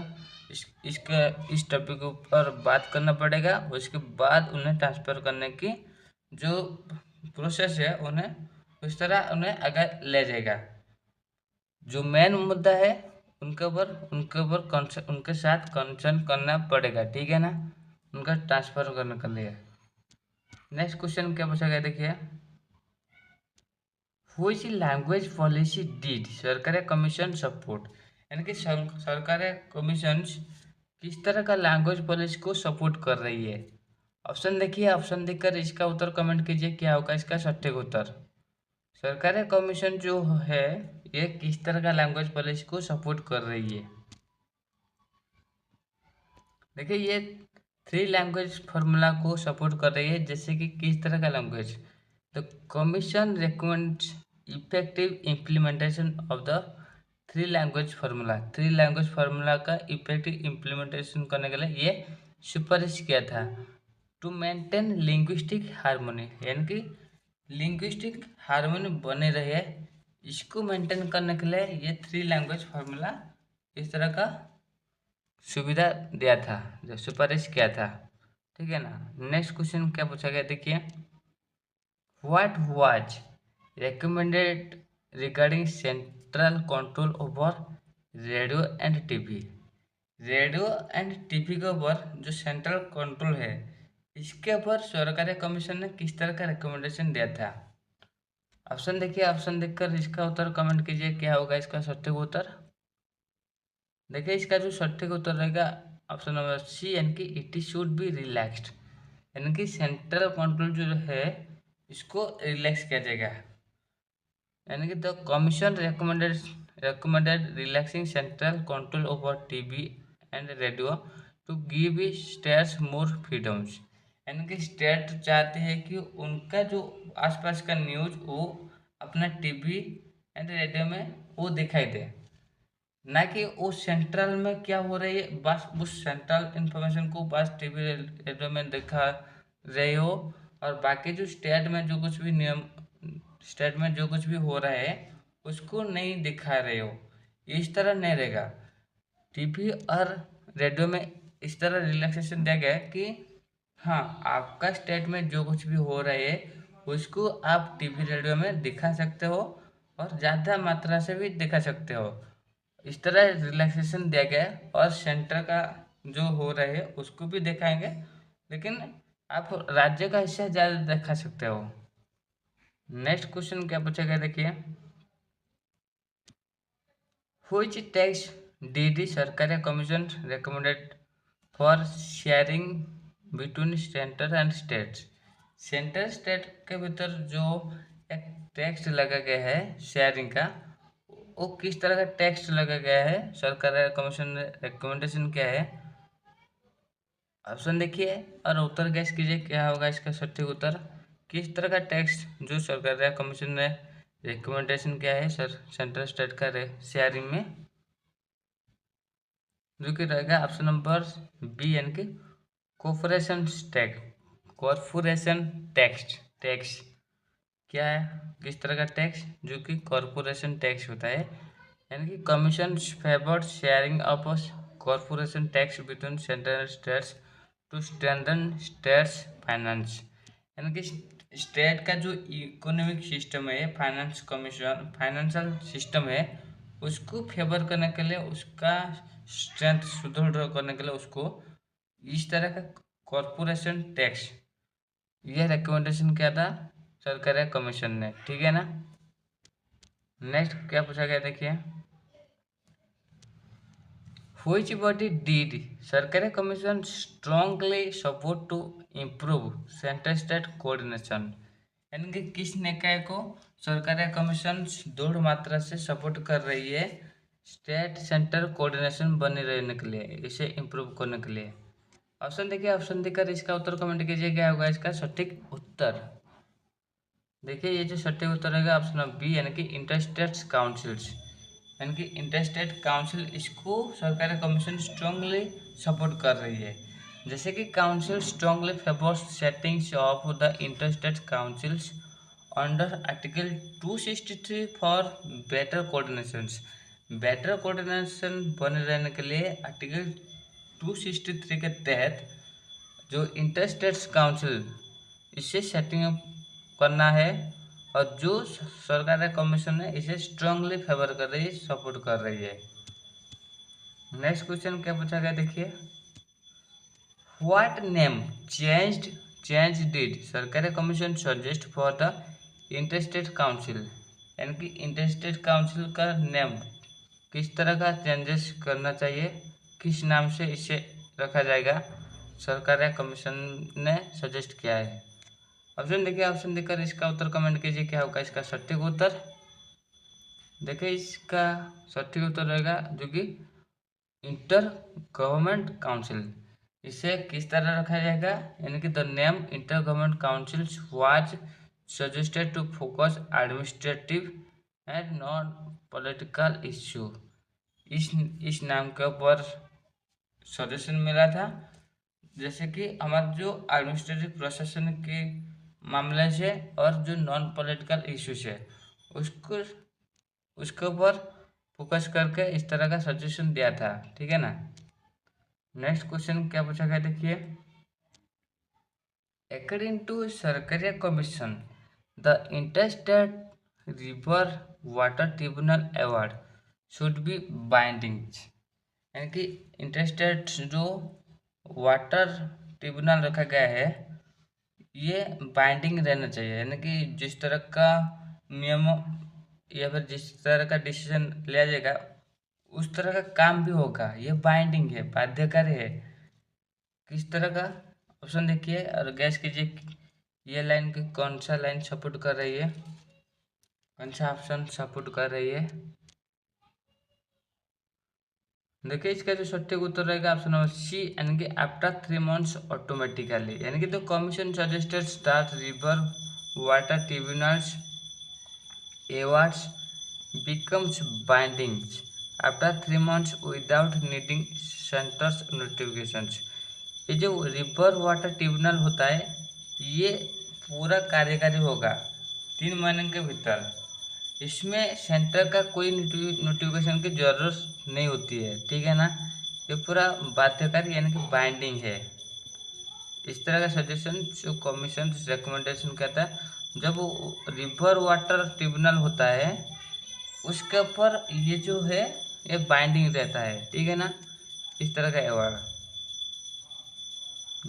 इस टॉपिक के ऊपर बात करना पड़ेगा, उसके बाद उन्हें ट्रांसफर करने की जो प्रोसेस है उन्हें उस तरह उन्हें आगे ले जाएगा। जो मेन मुद्दा है उनके ऊपर उनके साथ कंसर्न करना पड़ेगा। ठीक है ना, उनका ट्रांसफर करने के लिए। नेक्स्ट क्वेश्चन क्या पूछा गया देखिए, व्हिच लैंग्वेज पॉलिसी डिड सरकारी कमीशन सपोर्ट। यानी कि सरकारी कमीशन किस तरह का लैंग्वेज पॉलिसी को सपोर्ट कर रही है। ऑप्शन देखिए, ऑप्शन देखकर इसका उत्तर कमेंट कीजिए क्या होगा इसका सटीक उत्तर। सरकारी कमीशन जो है ये किस तरह का लैंग्वेज पॉलिसी को सपोर्ट कर रही है। देखिए ये 3 लैंग्वेज फार्मूला को सपोर्ट कर रही है। जैसे कि किस तरह का language, the commission recommends effective implementation of the 3 language formula. 3 language formula का इफेक्टिव इम्प्लीमेंटेशन करने के लिए ये सुपारिश किया था। टू मेंटेन लिंग्विस्टिक हार्मोनी, यानी कि लिंग्विस्टिक हार्मोनी बने रहे, इसको मेंटेन करने के लिए ये 3 लैंग्वेज फार्मूला इस तरह का सुविधा दिया था, जो सुपारिश किया था। ठीक है ना। नेक्स्ट क्वेश्चन क्या पूछा गया देखिए, what was recommended regarding central control over radio and TV. Radio and TV के ऊपर जो सेंट्रल कंट्रोल है इसके ऊपर सरकारी कमीशन ने किस तरह का रिकमेंडेशन दिया था। ऑप्शन देखिए, ऑप्शन देखकर इसका उत्तर कमेंट कीजिए क्या होगा इसका सटीक उत्तर। देखिए इसका जो सटीक उत्तर रहेगा ऑप्शन नंबर सी, यानी कि इट शुड बी रिलैक्स्ड। यानी कि सेंट्रल कंट्रोल जो है इसको रिलैक्स किया जाएगा। यानी कि the commission recommended relaxing central control over TV and radio to give states more freedoms। यानी कि स्टेट चाहते हैं कि उनका जो आसपास का न्यूज वो अपना टीवी एंड रेडियो में वो दिखाई दे, ना कि वो सेंट्रल में क्या हो रही है बस उस सेंट्रल इंफॉर्मेशन को बस टीवी रेडियो में दिखा रहे हो, और बाकी जो स्टेट में जो कुछ भी नियम, स्टेट में जो कुछ भी हो रहा है उसको नहीं दिखा रहे हो। इस तरह नहीं रहेगा। टीवी और रेडियो में इस तरह रिलैक्सेशन दिया गया है कि हाँ आपका स्टेट में जो कुछ भी हो रहा है उसको आप टीवी रेडियो में दिखा सकते हो और ज़्यादा मात्रा से भी दिखा सकते हो। इस तरह रिलैक्सेशन दिया गया है, और सेंटर का जो हो रहा है उसको भी दिखाएंगे, लेकिन आप राज्य का हिस्सा ज़्यादा दिखा सकते हो। नेक्स्ट क्वेश्चन क्या पूछा गया देखिए, व्हिच टैक्स डिड सरकारी commission recommended for sharing between centre and states. Centre state के भीतर जो एक टैक्स लगा गया है शेयरिंग का, वो किस तरह का टैक्स लगा गया है, सरकार कमीशन रिकमेंडेशन क्या है, ऑप्शन देखिए और उत्तर गैस कीजिए क्या होगा इसका सटीक उत्तर। किस तरह का टैक्स जो सरकार कमीशन ने रिकमेंडेशन क्या है सर सेंट्रल स्टेट का शेयरिंग में, जो कि रहेगा ऑप्शन नंबर बी यानी कि corporation tax. Corporation tax tax क्या है, किस तरह का टैक्स, जो कि कॉर्पोरेशन टैक्स होता है, यानी कि commission favoured sharing of corporation tax between central states to strengthen states finance. यानी कि स्टेट का जो इकोनॉमिक सिस्टम है, फाइनेंस कमीशन फाइनेंशियल सिस्टम है, उसको फेवर करने के लिए, उसका स्ट्रेंथ सुदृढ़ करने के लिए उसको इस तरह का कॉर्पोरेशन टैक्स, यह रिकमेंडेशन क्या था सरकारी कमीशन ने, ठीक है ना। नेक्स्ट क्या पूछा गया देखिए, which body did सरकारी commission strongly support to improve central state coordination. यानी कि किस निकाय को सरकारी कमीशन दृढ़ मात्रा से सपोर्ट कर रही है स्टेट सेंटर कोऑर्डिनेशन बने रहने के लिए, इसे इम्प्रूव करने के लिए। ऑप्शन देखिए, ऑप्शन देकर इसका उत्तर कमेंट कीजिए क्या होगा इसका सटीक उत्तर। देखिए ये जो सटीक उत्तर रहेगा ऑप्शन बी यानी कि इंटरस्टेट्स काउंसिल्स, यानी कि इंटरस्टेट काउंसिल इसको सरकारी कमीशन स्ट्रांगली सपोर्ट कर रही है। जैसे कि council strongly favours settings of the interstate councils under article 263 for better coordination. Better coordination बने रहने के लिए आर्टिकल 263 के तहत जो इंटरस्टेट्स काउंसिल इसे सेटिंग करना है, और जो सरकार कमीशन है इसे स्ट्रांगली फेवर कर रही है, सपोर्ट कर रही है। नेक्स्ट क्वेश्चन क्या पूछा गया देखिए, व्हाट नेम चेंज डिड सरकारी commission suggest for the interstate council. यानी कि इंटरस्टेट काउंसिल का नेम किस तरह का चेंजेस करना चाहिए, किस नाम से इसे रखा जाएगा, सरकारी कमीशन ने सजेस्ट किया है। ऑप्शन देखिए, ऑप्शन देकर इसका उत्तर कमेंट कीजिए क्या होगा इसका सटीक उत्तर। देखिए इसका सटीक उत्तर रहेगा जो कि इंटर गवर्नमेंट काउंसिल, इसे किस तरह रखा जाएगा, यानी कि the name inter government council was suggested to focus administrative and non political issue. इस नाम के ऊपर सजेशन मिला था, जैसे कि हमारा जो एडमिनिस्ट्रेटिव प्रोसेसन के मामले से और जो नॉन पॉलिटिकल इश्यूज है उसको उसके ऊपर फोकस करके इस तरह का सजेशन दिया था, ठीक है ना। नेक्स्ट क्वेश्चन क्या पूछा गया देखिए, अकॉर्डिंग टू सरकारी commission the interstate river water tribunal award should B binding. यानी कि इंटरस्टेट जो वाटर ट्रिब्यूनल रखा गया है ये बाइंडिंग रहना चाहिए, यानी कि जिस तरह का नियम या फिर जिस तरह का डिसीजन लिया जाएगा उस तरह का काम भी होगा, ये बाइंडिंग है, बाध्यकारी है। किस तरह का, ऑप्शन देखिए और गैस कीजिए ये लाइन की कौन सा लाइन सपोर्ट कर रही है, कौन सा ऑप्शन सपोर्ट कर रही है। देखिए इसका जो सटीक उत्तर रहेगा ऑप्शन नंबर सी, यानी कि आफ्टर 3 months ऑटोमेटिकली, यानी कि the commission suggested start river water tribunals awards becomes binding after 3 months without needing centers notifications। ये जो रिवर वाटर ट्रिब्यूनल होता है ये पूरा कार्यकारी होगा 3 महीने के भीतर, इसमें सेंटर का कोई नोटिफिकेशन की जरूरत नहीं होती है, ठीक है ना। ये पूरा बाध्यकारी यानी कि बाइंडिंग है। इस तरह का सजेशन जो कमीशन रिकमेंडेशन कहता है जब रिवर वाटर ट्रिब्यूनल होता है उसके ऊपर ये जो है ये बाइंडिंग रहता है, ठीक है ना, इस तरह का अवार्ड।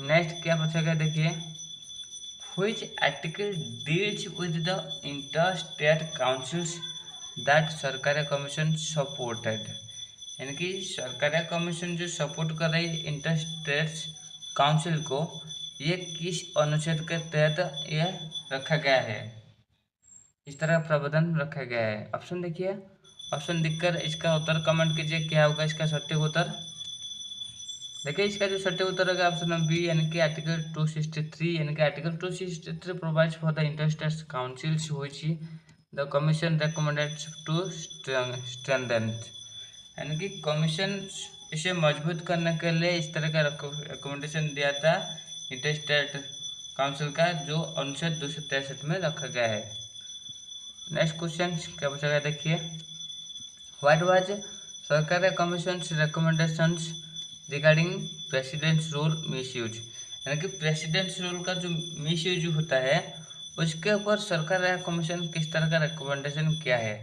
नेक्स्ट क्या पूछेगा देखिए, which article deals with the interstate councils that सरकारी कमीशन सपोर्टेड। यानी कि सरकारी कमीशन जो सपोर्ट कर रही है इंटर स्टेट्स काउंसिल को, ये किस अनुच्छेद के तहत यह रखा गया है, इस तरह का प्रावधान रखा गया है। ऑप्शन देखिए, ऑप्शन देखकर इसका उत्तर कमेंट कीजिए, क्या होगा इसका सटीक उत्तर। देखिए इसका जो सटीक उत्तर होगा ऑप्शन नंबर बी, यानी कि आर्टिकल 263, यानी कि article 263 provides for the inter state councils which the commission recommended to strengthen, यानी कि कमीशन इसे मजबूत करने के लिए इस तरह का रिकमेंडेशन दिया था इंटर स्टेट काउंसिल का, जो अनुच्छेद 263 में रखा गया है। नेक्स्ट क्वेश्चन क्या पूछा गया देखिए, व्हाट वाज सरकारी commission recommendations regarding presidents rule misuse, यानी कि प्रेसिडेंट्स रूल का जो मिसयूज होता है उसके ऊपर सरकार कमीशन किस तरह का रिकमेंडेशन किया है।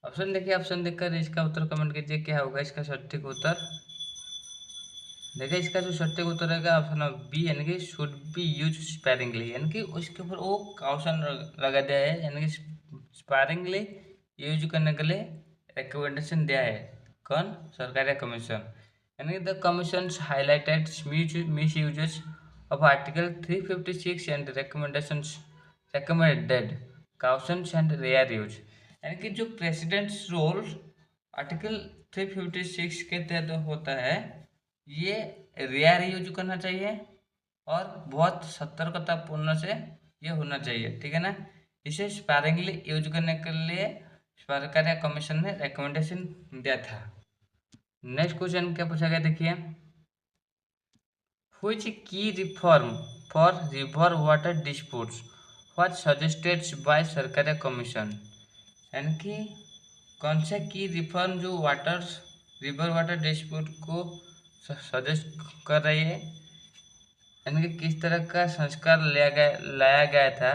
ऑप्शन देखिए, ऑप्शन देखकर इसका उत्तर कमेंट कीजिए, क्या होगा इसका सटीक उत्तर। देखिए इसका जो सटीक उत्तर रहेगा ऑप्शन बी, यानी कि शुड बी यूज स्पेरिंगली, यानी कि उसके ऊपर वो काउशन लगा दिया है, यानी कि स्पेरिंगली यूज करने के लिए रिकमेंडेशन दिया है। कौन? सरकारी कमीशन। यानी the commission highlighted misuses of article 356 and recommendations recommended cautions and rare use, यानी कि जो प्रेसिडेंट्स रोल आर्टिकल 356 के तहत होता है, ये रेयर यूज करना चाहिए और बहुत सतर्कतापूर्ण से ये होना चाहिए, ठीक है ना। इसे स्पेरिंगली यूज करने के लिए सरकारी कमीशन ने रिकमेंडेशन दिया था। नेक्स्ट क्वेश्चन क्या पूछा गया देखिए, व्हिच की reform for river water disputes was suggested by सरकारी कमीशन, यानी कि कौन सा की रिफॉर्म जो रिवर वाटर डिस्प्यूट को सजेस्ट कर रही है, यानी कि किस तरह का संस्कार लाया गया था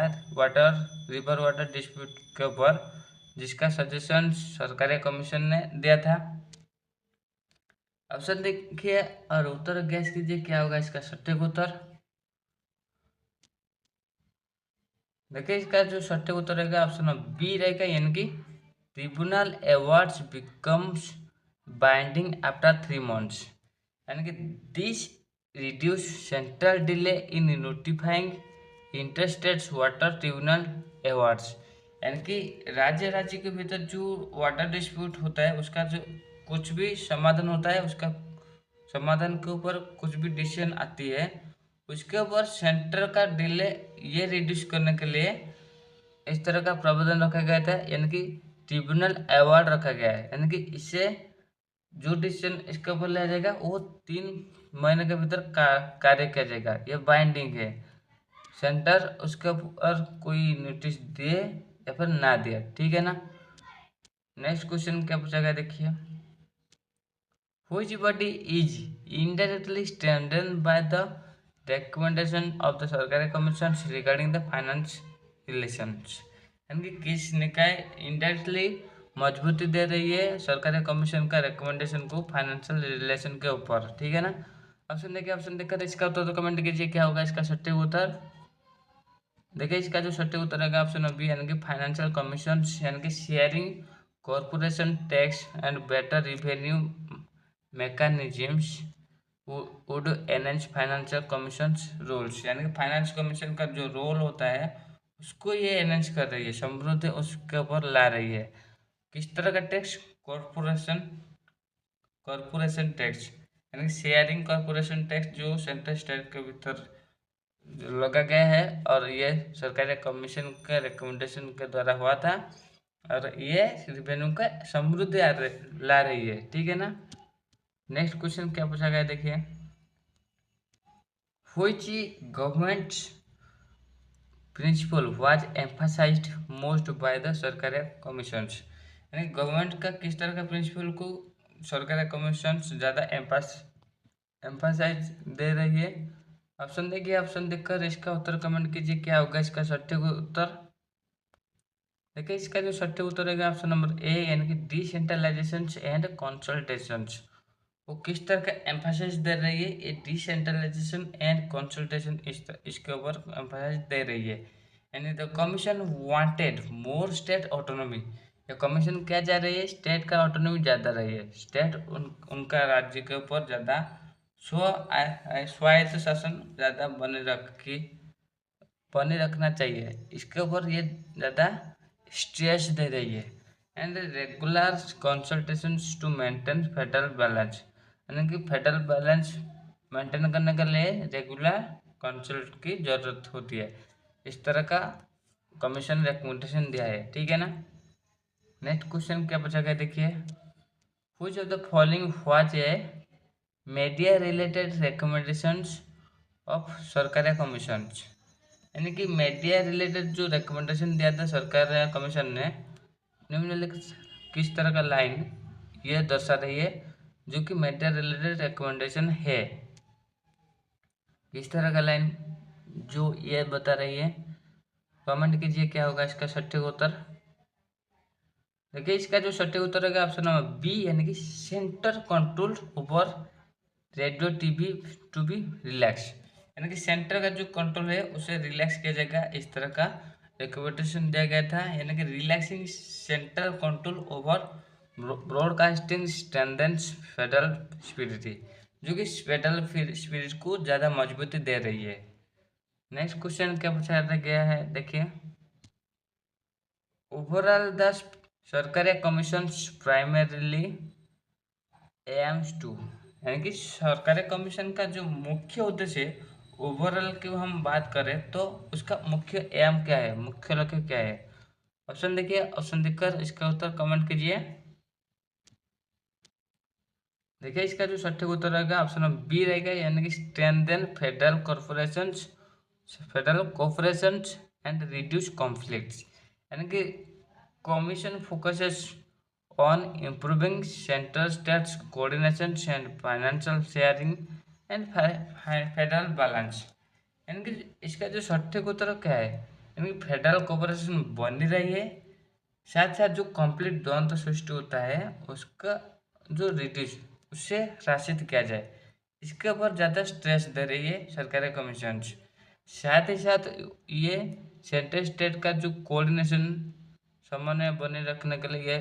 रिवर वाटर डिस्प्यूट के ऊपर, जिसका सजेशन सरकारी कमीशन ने दिया था। ऑप्शन देखिए और उत्तर गैस कीजिए, क्या होगा इसका सटीक उत्तर। देखिए इसका जो सटीक उत्तर रहेगा ऑप्शन बी रहेगा, यानी कि tribunal awards becomes binding after 3 months, यानी कि this reduce central delay in notifying interstates water tribunal awards, यानी कि राज्य के भीतर जो वाटर डिस्प्यूट होता है उसका जो कुछ भी समाधान होता है, उसका समाधान के ऊपर कुछ भी डिसीजन आती है, उसके ऊपर सेंटर का डिले ये रिड्यूस करने के लिए इस तरह का प्रावधान रखा गया था, यानी कि ट्रिब्यूनल अवार्ड रखा गया है, यानी कि इससे जो डिसीजन इसके ऊपर लिया जाएगा वो 3 महीने के भीतर कार्य किया जाएगा, ये बाइंडिंग है। सेंटर उसके ऊपर कोई नोटिस दिए या फिर ना दिया, ठीक है ना। नेक्स्ट क्वेश्चन क्या पूछा गया देखिए, which body is indirectly strengthened by the recommendation of the सरकारी commission regarding the finance relations, यानी कि किस निकाय इनडायरेक्टली मजबूती दे रही है सरकारी कमीशन का रिकमेंडेशन को फाइनेंशियल रिलेशन के ऊपर, ठीक है ना। ऑप्शन देखिए, ऑप्शन देखकर इसका उत्तर तो कमेंट कीजिए, क्या होगा इसका सटीक उत्तर। देखिए इसका जो सटीक उत्तर रहेगा ऑप्शन बी, यानी कि फाइनेंशियल कमीशन, यानी कि sharing corporation tax and better revenue mechanisms would enhance financial commission rules, यानी कि फाइनेंस कमीशन का जो रोल होता है उसको ये एनहांस कर रही है, समृद्धि उसके ऊपर ला रही है। किस तरह का टैक्स? कॉरपोरेशन टैक्स, यानी कि शेयरिंग कॉरपोरेशन टैक्स जो सेंट्रल स्टेट के भीतर लगा गया है और ये सरकारी कमीशन के रिकमेंडेशन के द्वारा हुआ था और ये रेवेन्यू का समृद्धि ला रही है, ठीक है ना। नेक्स्ट क्वेश्चन क्या पूछा गया देखिए, which government principle was emphasized most by the Sarkaria commissions, यानी गवर्नमेंट का किस तरह का प्रिंसिपल को सरकारी कमीशंस ज़्यादा एम्फसाइज दे रही है। ऑप्शन देखिए, ऑप्शन देखकर इसका उत्तर कमेंट कीजिए, क्या होगा इसका सटीक उत्तर। देखिए इसका जो सटीक उत्तर रहेगा ऑप्शन नंबर ए, यानी कि डिसेंट्रलाइजेशन एंड कंसल्टेशंस, वो किस तरह का एम्फासिस दे रही है, ये डिसेंट्रलाइजेशन एंड कंसल्टेशन इसके ऊपर एम्फासिस दे रही है, यानी the commission wanted more state autonomy, ये कमीशन क्या चाह रही है? स्टेट का ऑटोनॉमी ज़्यादा रही है, स्टेट उनका राज्य के ऊपर ज़्यादा स्वायत्त शासन ज़्यादा बने रखना चाहिए, इसके ऊपर ये ज़्यादा स्ट्रेस दे रही है। And regular consultations to maintain federal balance, यानी कि फेडरल बैलेंस मेंटेन करने के लिए रेगुलर कंसल्ट की ज़रूरत होती है। इस तरह का कमीशन रिकमेंडेशन दिया है, ठीक है ना। नेक्स्ट क्वेश्चन क्या पूछा गया देखिए, which of the following was a media related recommendations of Sarkaria commissions, यानी कि मीडिया रिलेटेड जो रिकमेंडेशन दिया था सरकार कमीशन ने, निम्नलिखित किस तरह का लाइन यह दर्शा रही है जो कि मीडिया रिलेटेड रिकमेंडेशन है? किस तरह का लाइन जो ये बता रही है? कमेंट कीजिए क्या होगा इसका सटीक उत्तर। देखिए इसका जो सटीक उत्तर होगा ऑप्शन नंबर बी, यानी कि centre control over radio TV to be relax, यानी कि सेंटर का जो कंट्रोल है उसे रिलैक्स किया जाएगा, इस तरह का रिकमेंडेशन दिया गया था। यानी कि relaxing central control over broadcasting strengthens federal spirit, जो कि फेडरल स्पिरिट को ज़्यादा मजबूती दे रही है। नेक्स्ट क्वेश्चन क्या पूछा गया है देखिए, overall the Sarkaria commissions primarily aims to, यानी कि सरकारी कमीशन का जो मुख्य उद्देश्य है, ओवरऑल की हम बात करें तो उसका मुख्य एम क्या है, मुख्य लक्ष्य क्या है? ऑप्शन देखिए, ऑप्शन देखकर इसका उत्तर कमेंट कीजिए। देखिए इसका जो सटीक उत्तर रहेगा ऑप्शन नंबर बी रहेगा, यानी कि strengthen federal corporations, federal cooperations and reduce conflicts, यानी कि commission focuses on improving central states coordination and financial sharing and federal balance, यानी कि इसका जो सटीक उत्तर क्या है, यानी कि फेडरल कोऑपरेशन बनी रही है, साथ साथ जो कंप्लीट द्वंद्व सृष्टि होता है उसका जो रिड्यूस उससे शासित किया जाए, इसके ऊपर ज़्यादा स्ट्रेस दे रही है सरकारी कमीशन। साथ ही साथ ये सेंट्रल स्टेट का जो कोऑर्डिनेशन समन्वय बने रखने के लिए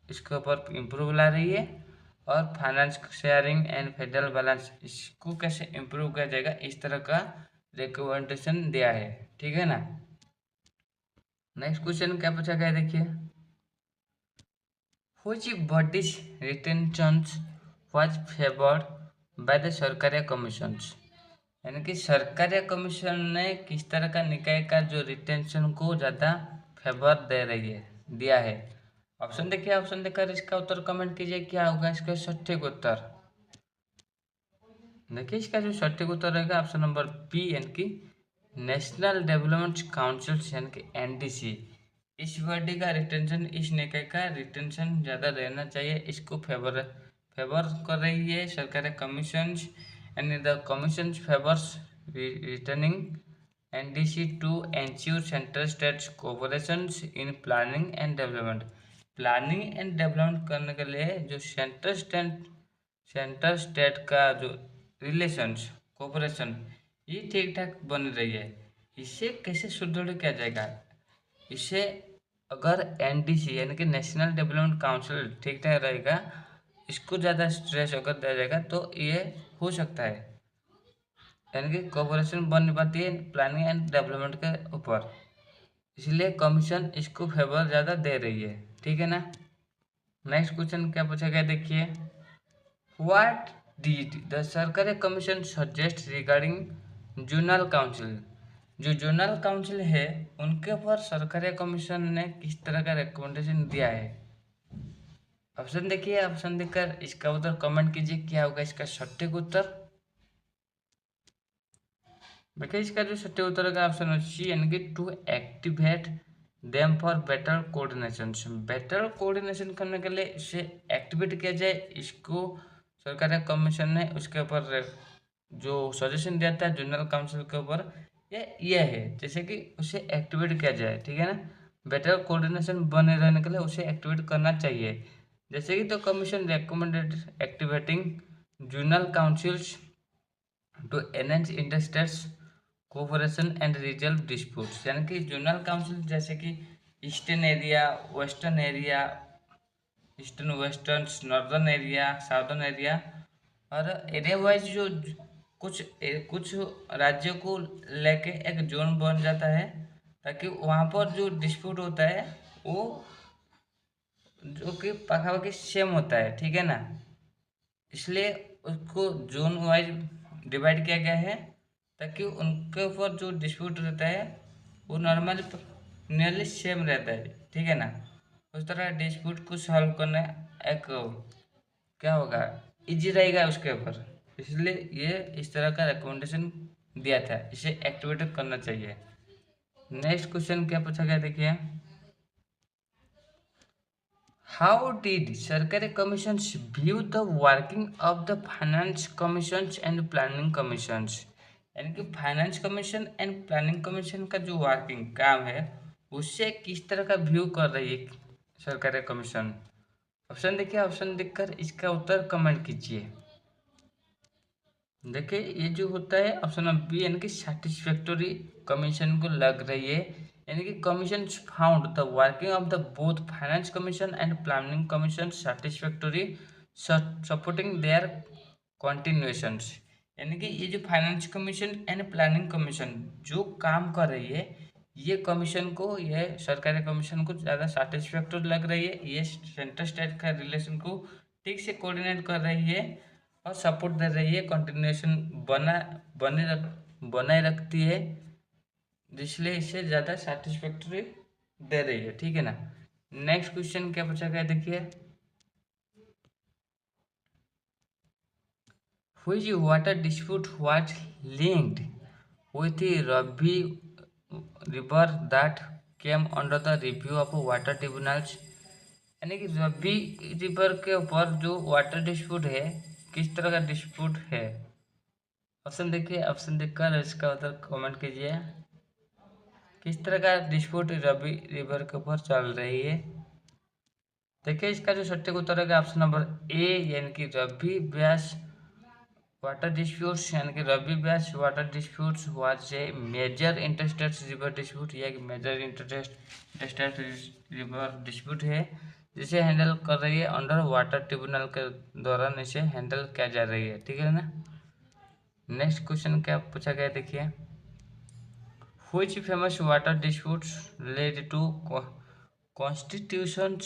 इसके ऊपर इम्प्रूव ला रही है, और finance sharing and federal balance इसको कैसे इम्प्रूव किया जाएगा, इस तरह का रिकमेंडेशन दिया है, ठीक है ना। नेक्स्ट क्वेश्चन क्या पूछा गया देखिए, which bodies retentions was favored by the सरकारी कमीशंस, यानी कि सरकारी कमीशन ने किस तरह का निकाय का जो रिटेंशन को ज़्यादा फेवर दे रही है, दिया है? ऑप्शन देखिए, ऑप्शन देकर इसका उत्तर कमेंट कीजिए क्या होगा इसका सटीक उत्तर। देखिए इसका जो सटीक उत्तर रहेगा ऑप्शन नंबर बी, यानी कि नेशनल डेवलपमेंट काउंसिल, यानी कि एनडीसी, इस बॉडी का रिटेंशन, इस निकाय का रिटेंशन ज़्यादा रहना चाहिए, इसको फेवर कर रही है Sarkaria commission, and the commission favours returning NDC to ensure central states cooperation in planning and development, planning and development करने के लिए जो सेंट्रल स्टेट का जो रिलेशंस कोऑपरेशन ये ठीक ठाक बन रही है, इसे कैसे सुदृढ़ किया जाएगा? इसे अगर एनडीसी यानी कि नेशनल डेवलपमेंट काउंसिल ठीक ठाक रहेगा, इसको ज़्यादा स्ट्रेस अगर दिया जाएगा तो ये हो सकता है, यानी कि कोऑपरेशन बन पाती है प्लानिंग एंड डेवलपमेंट के ऊपर, इसलिए कमीशन इसको फेवर ज़्यादा दे रही है, ठीक है ना। नेक्स्ट क्वेश्चन क्या पूछा गया देखिए, व्हाट डिड द सरकारी commission suggest regarding zonal council, जो जोनल काउंसिल है उनके ऊपर सरकारी कमीशन ने किस तरह का रिकमेंडेशन दिया है? ऑप्शन देखिए, ऑप्शन देकर इसका उत्तर कमेंट कीजिए क्या होगा इसका सटीक उत्तर। देखिए इसका जो सटीक उत्तर होगा ऑप्शन सी, यानी कि to activate them for better coordination, better coordination करने के लिए इसे एक्टिवेट किया जाए, इसको सरकारी कमीशन ने उसके ऊपर जो सजेशन दिया था जनरल काउंसिल के ऊपर, ये है जैसे कि उसे एक्टिवेट किया जाए, ठीक है ना। बेटर कोऑर्डिनेशन बने रहने के लिए उसे एक्टिवेट करना चाहिए, जैसे कि तो commission recommended activating general councils to enhance interstates cooperation and resolve disputes, यानी कि जोनल काउंसिल जैसे कि eastern area, western area, eastern western, northern area, southern area, और एरिया वाइज जो कुछ राज्यों को लेके एक जोन बन जाता है, ताकि वहाँ पर जो डिस्प्यूट होता है वो जो कि पाखापाखि सेम होता है, ठीक है ना। इसलिए उसको जोन वाइज डिवाइड किया गया है, ताकि उनके ऊपर जो डिस्प्यूट रहता है वो नॉर्मल नियरली सेम रहता है, ठीक है ना। उस तरह डिस्प्यूट को सॉल्व करना एक क्या होगा, इजी रहेगा उसके ऊपर। इसलिए ये इस तरह का रिकमेंडेशन दिया था, इसे एक्टिवेट करना चाहिए। नेक्स्ट क्वेश्चन क्या पूछा गया देखिए, हाउ डिड सरकारी commissions view the working of the finance commissions and planning commissions. यानी कि finance commission and planning commission का जो वर्किंग काम है उससे किस तरह का व्यू कर रही है सरकारी कमीशन। ऑप्शन देखिए, ऑप्शन देखकर इसका उत्तर कमेंट कीजिए। देखिए ये जो होता है ऑप्शन नंबर बी, यानी कि सेटिस्फैक्टोरी कमीशन को लग रही है। यानी कि commission found the working of the both finance commission and planning commission satisfactory, supporting their continuations. यानी कि ये जो finance commission and planning commission जो काम कर रही है, ये कमीशन को, ये सरकारी कमीशन को ज़्यादा सेटिस्फैक्टोरी लग रही है। ये सेंटर स्टेट का रिलेशन को ठीक से कोऑर्डिनेट कर रही है और सपोर्ट दे रही है, कंटिन्यूएशन बनाए रखती है, इसलिए इसे ज़्यादा सेटिस्फैक्टरी दे रही है, ठीक है ना। नेक्स्ट क्वेश्चन क्या पूछा गया देखिए, which water dispute was linked with the Ravi river that came under the review of water tribunals। यानी कि रवि रिवर के ऊपर जो वाटर डिस्प्यूट है, किस तरह का डिस्प्यूट है। ऑप्शन देखिए, ऑप्शन देखकर इसका उत्तर कमेंट कीजिए। किस तरह का डिस्प्यूट रवि रिवर के ऊपर चल रही है। देखिए इसका जो सटीक उत्तर है ऑप्शन नंबर ए, यानी कि रवि व्यास वाटर डिस्प्यूट्स, यानी कि Ravi Beas water disputes was a major interstate river dispute. यह एक मेजर इंटरस्टेट रिवर डिस्प्यूट है जिसे हैंडल कर रही है अंडर वाटर ट्रिब्यूनल के दौरान, इसे हैंडल किया जा रही है, ठीक है ना। नेक्स्ट क्वेश्चन क्या पूछा गया देखिए, which famous water disputes led to constitution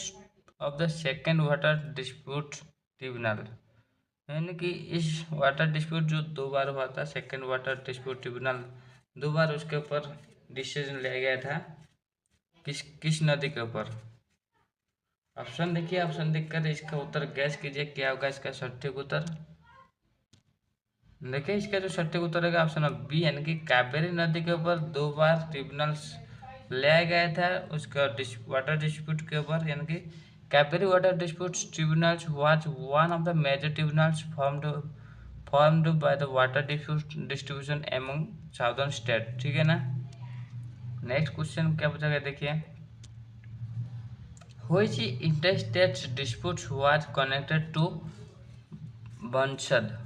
of the second water dispute tribunal। यानी कि इस वाटर डिस्प्यूट जो दो बार हुआ था, सेकेंड वाटर डिस्प्यूट ट्रिब्यूनल, दो बार उसके ऊपर डिसीजन लिया गया था, किस किस नदी के ऊपर। ऑप्शन देखिए, ऑप्शन देखकर इसका उत्तर गैस कीजिए क्या होगा इसका सटीक उत्तर। देखिए इसका जो सटीक उत्तर है ऑप्शन बी, यानी कि कावेरी नदी के ऊपर दो बार ट्रिब्यूनल्स लाया गया था उसका वाटर डिस्प्यूट के ऊपर। यानी कि Kaveri water dispute tribunals was one of the major tribunals formed by the water distribution among southern state, ठीक है ना। नेक्स्ट क्वेश्चन क्या पूछा गया देखिए, which interstate dispute was connected to Bansad.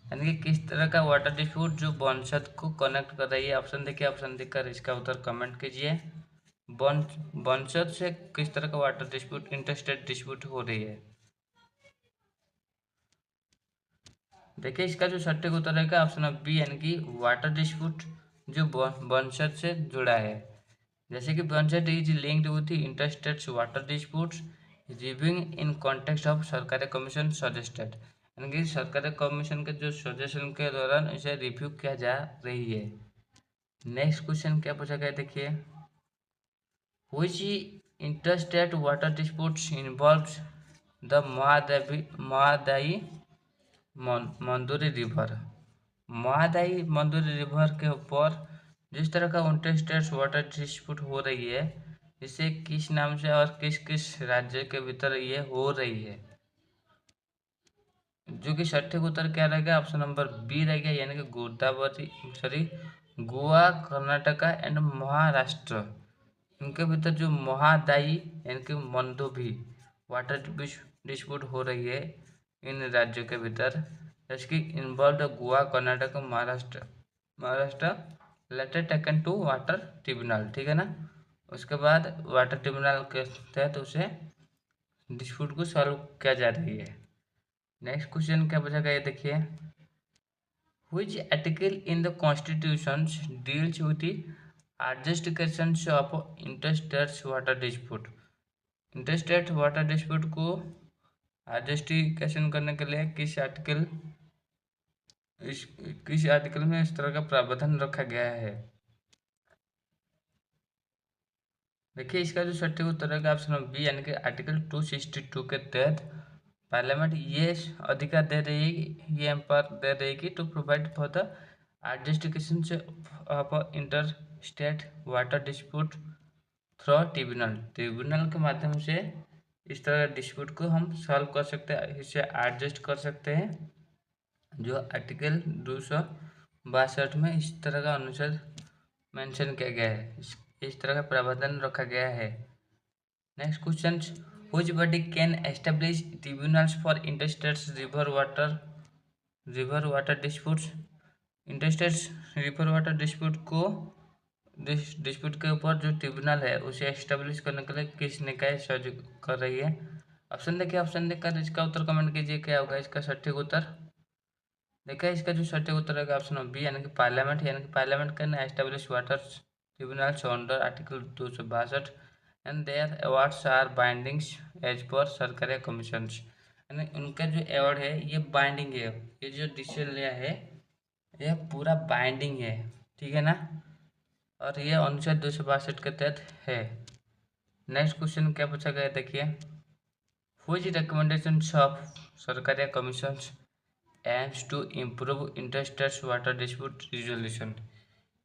यानी कि किस तरह का वाटर डिस्प्यूट जो बंसद को कनेक्ट कर रही है। ऑप्शन देखिए, ऑप्शन देखकर इसका उत्तर कमेंट कीजिए। बंसद से किस तरह का वाटर डिस्प्यूट, इंटरस्टेट डिस्प्यूट हो रही है। देखिए इसका जो सटीक उत्तर है ऑप्शन बी, यानी कि वाटर डिस्प्यूट जो बंसद से जुड़ा है। जैसे कि Bansad is linked with interstate water disputes reviewing in context of Sarkaria commission suggested. यानी कि सरकारी कमीशन के जो सजेशन के दौरान इसे रिव्यू किया जा रही है। नेक्स्ट क्वेश्चन क्या पूछा गया देखिए, which interstate water disputes involves the Mahadayi Mandori river. Mahadayi Mandori river के ऊपर जिस तरह का इंटरस्टेट वाटर डिस्प्यूट हो रही है, इसे किस नाम से और किस किस राज्य के भीतर ये हो रही है। जो कि सटीक उत्तर क्या रहेगा, ऑप्शन नंबर बी रहेगा, यानी कि गोवा, कर्नाटका एंड महाराष्ट्र, इनके भीतर जो महादायी यानी कि मंदोभी वाटर डिस्प्यूट हो रही है इन राज्यों के भीतर, इसकी involve Goa, Karnataka, Maharashtra later taken to water tribunal, ठीक है ना। उसके बाद वाटर ट्रिब्यूनल के तहत उसे डिस्प्यूट को सॉल्व किया जा रही है। नेक्स्ट क्वेश्चन क्या बचा ये देखिए, which article in the constitution deals with the adjudications of interstate water dispute. Interstate water dispute को एडजस्टिकेशन करने के लिए किस आर्टिकल में इस तरह का प्रावधान रखा गया है। देखिए इसका जो सटीक उत्तर है ऑप्शन बी यानी कि आर्टिकल 262 के तहत पार्लियामेंट ये अधिकार दे रही है, ये एम्पावर दे रही है to provide for the adjudication of inter state water dispute through tribunal के माध्यम से इस तरह का डिस्प्यूट को हम सॉल्व कर सकते हैं, इसे एडजस्ट कर सकते हैं, जो आर्टिकल 262 में इस तरह का अनुच्छेद मेंशन किया गया है, इस तरह का प्रावधान रखा गया है। Next question, which body can establish tribunals for interstate river water disputes. Interstate river water dispute के ऊपर जो ट्रिब्यूनल है उसे एस्टेब्लिश करने के लिए किस निकाय सहयोग कर रही है। ऑप्शन देखिए, ऑप्शन देखकर इसका उत्तर कमेंट कीजिए क्या होगा इसका सटीक उत्तर। देखिए इसका जो सटीक उत्तर है ऑप्शन बी यानी कि parliament can establish water tribunals under article 262 and their awards are bindings as per Sarkaria commissions. यानी उनका जो अवार्ड है ये बाइंडिंग है, ये जो डिसीजन लिया है यह पूरा बाइंडिंग है, ठीक है ना, और ये अनुच्छेद 262 के तहत है। नेक्स्ट क्वेश्चन क्या पूछा गया देखिए, which recommendations of Sarkaria commissions aims to improve interstate water dispute resolution.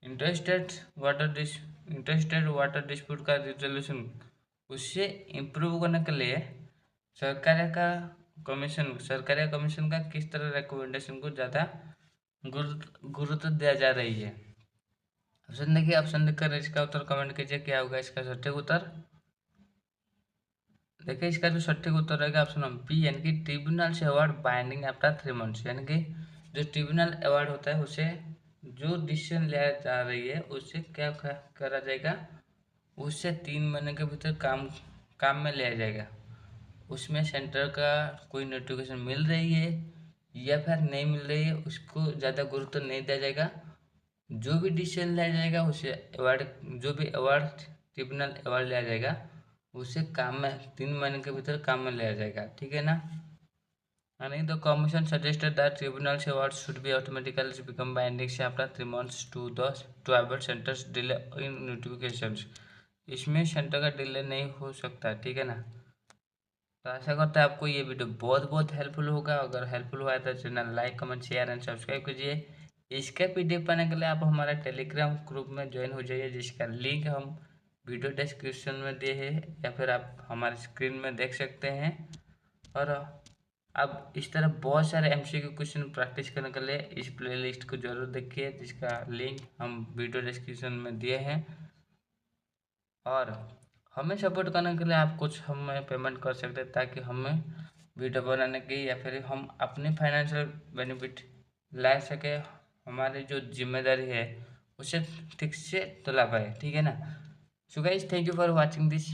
Interstate water dispute का रिजोल्यूशन उससे इम्प्रूव करने के लिए सरकारी कमीशन का किस तरह रिकमेंडेशन को ज़्यादा गुरुत्व दिया जा रही है। ऑप्शन देखिए, ऑप्शन देखकर इसका उत्तर कमेंट कीजिए क्या होगा इसका सटीक उत्तर। देखिए इसका जो सटीक उत्तर रहेगा ऑप्शन बी यानी कि ट्रिब्यूनल से अवार्ड बाइंडिंग आफ्टर 3 मंथ्स। यानी कि जो ट्रिब्यूनल अवार्ड होता है उसे जो डिसीजन लिया जा रही है उससे क्या करा जाएगा, उससे 3 महीने के भीतर काम में लिया जाएगा। उसमें सेंटर का कोई नोटिफिकेशन मिल रही है या फिर नहीं मिल रही है उसको ज़्यादा गुरुत्व नहीं दिया जाएगा। जो भी डिसीजन लिया जाएगा उसे जो भी ट्रिब्यूनल अवार्ड लिया जाएगा उसे काम में 3 महीने के भीतर काम में लिया जाएगा, ठीक है ना। यानी the commission suggested that tribunals award should be automatically become binding after 3 months to avoid centre's delay in notifications. इसमें सेंटर का डिले नहीं हो सकता, ठीक है ना। तो आशा करता है आपको ये वीडियो बहुत बहुत हेल्पफुल होगा। अगर हेल्पफुल हुआ है तो channel like comment share and subscribe कीजिए। इसका पीडीएफ पाने के लिए आप हमारा टेलीग्राम ग्रुप में ज्वाइन हो जाइए, जिसका लिंक हम वीडियो डिस्क्रिप्शन में दिए हैं या फिर आप हमारे स्क्रीन में देख सकते हैं। और अब इस तरह बहुत सारे एमसीक्यू क्वेश्चन प्रैक्टिस करने के लिए इस प्लेलिस्ट को जरूर देखिए, जिसका लिंक हम वीडियो डिस्क्रिप्शन में दिए हैं। और हमें सपोर्ट करने के लिए आप कुछ हमें पेमेंट कर सकते हैं ताकि हमें वीडियो बनाने की या फिर हम अपनी फाइनेंशियल बेनिफिट ला सके, हमारी जो जिम्मेदारी है उसे ठीक से तुला पाए, ठीक है ना। So guys, thank you for watching this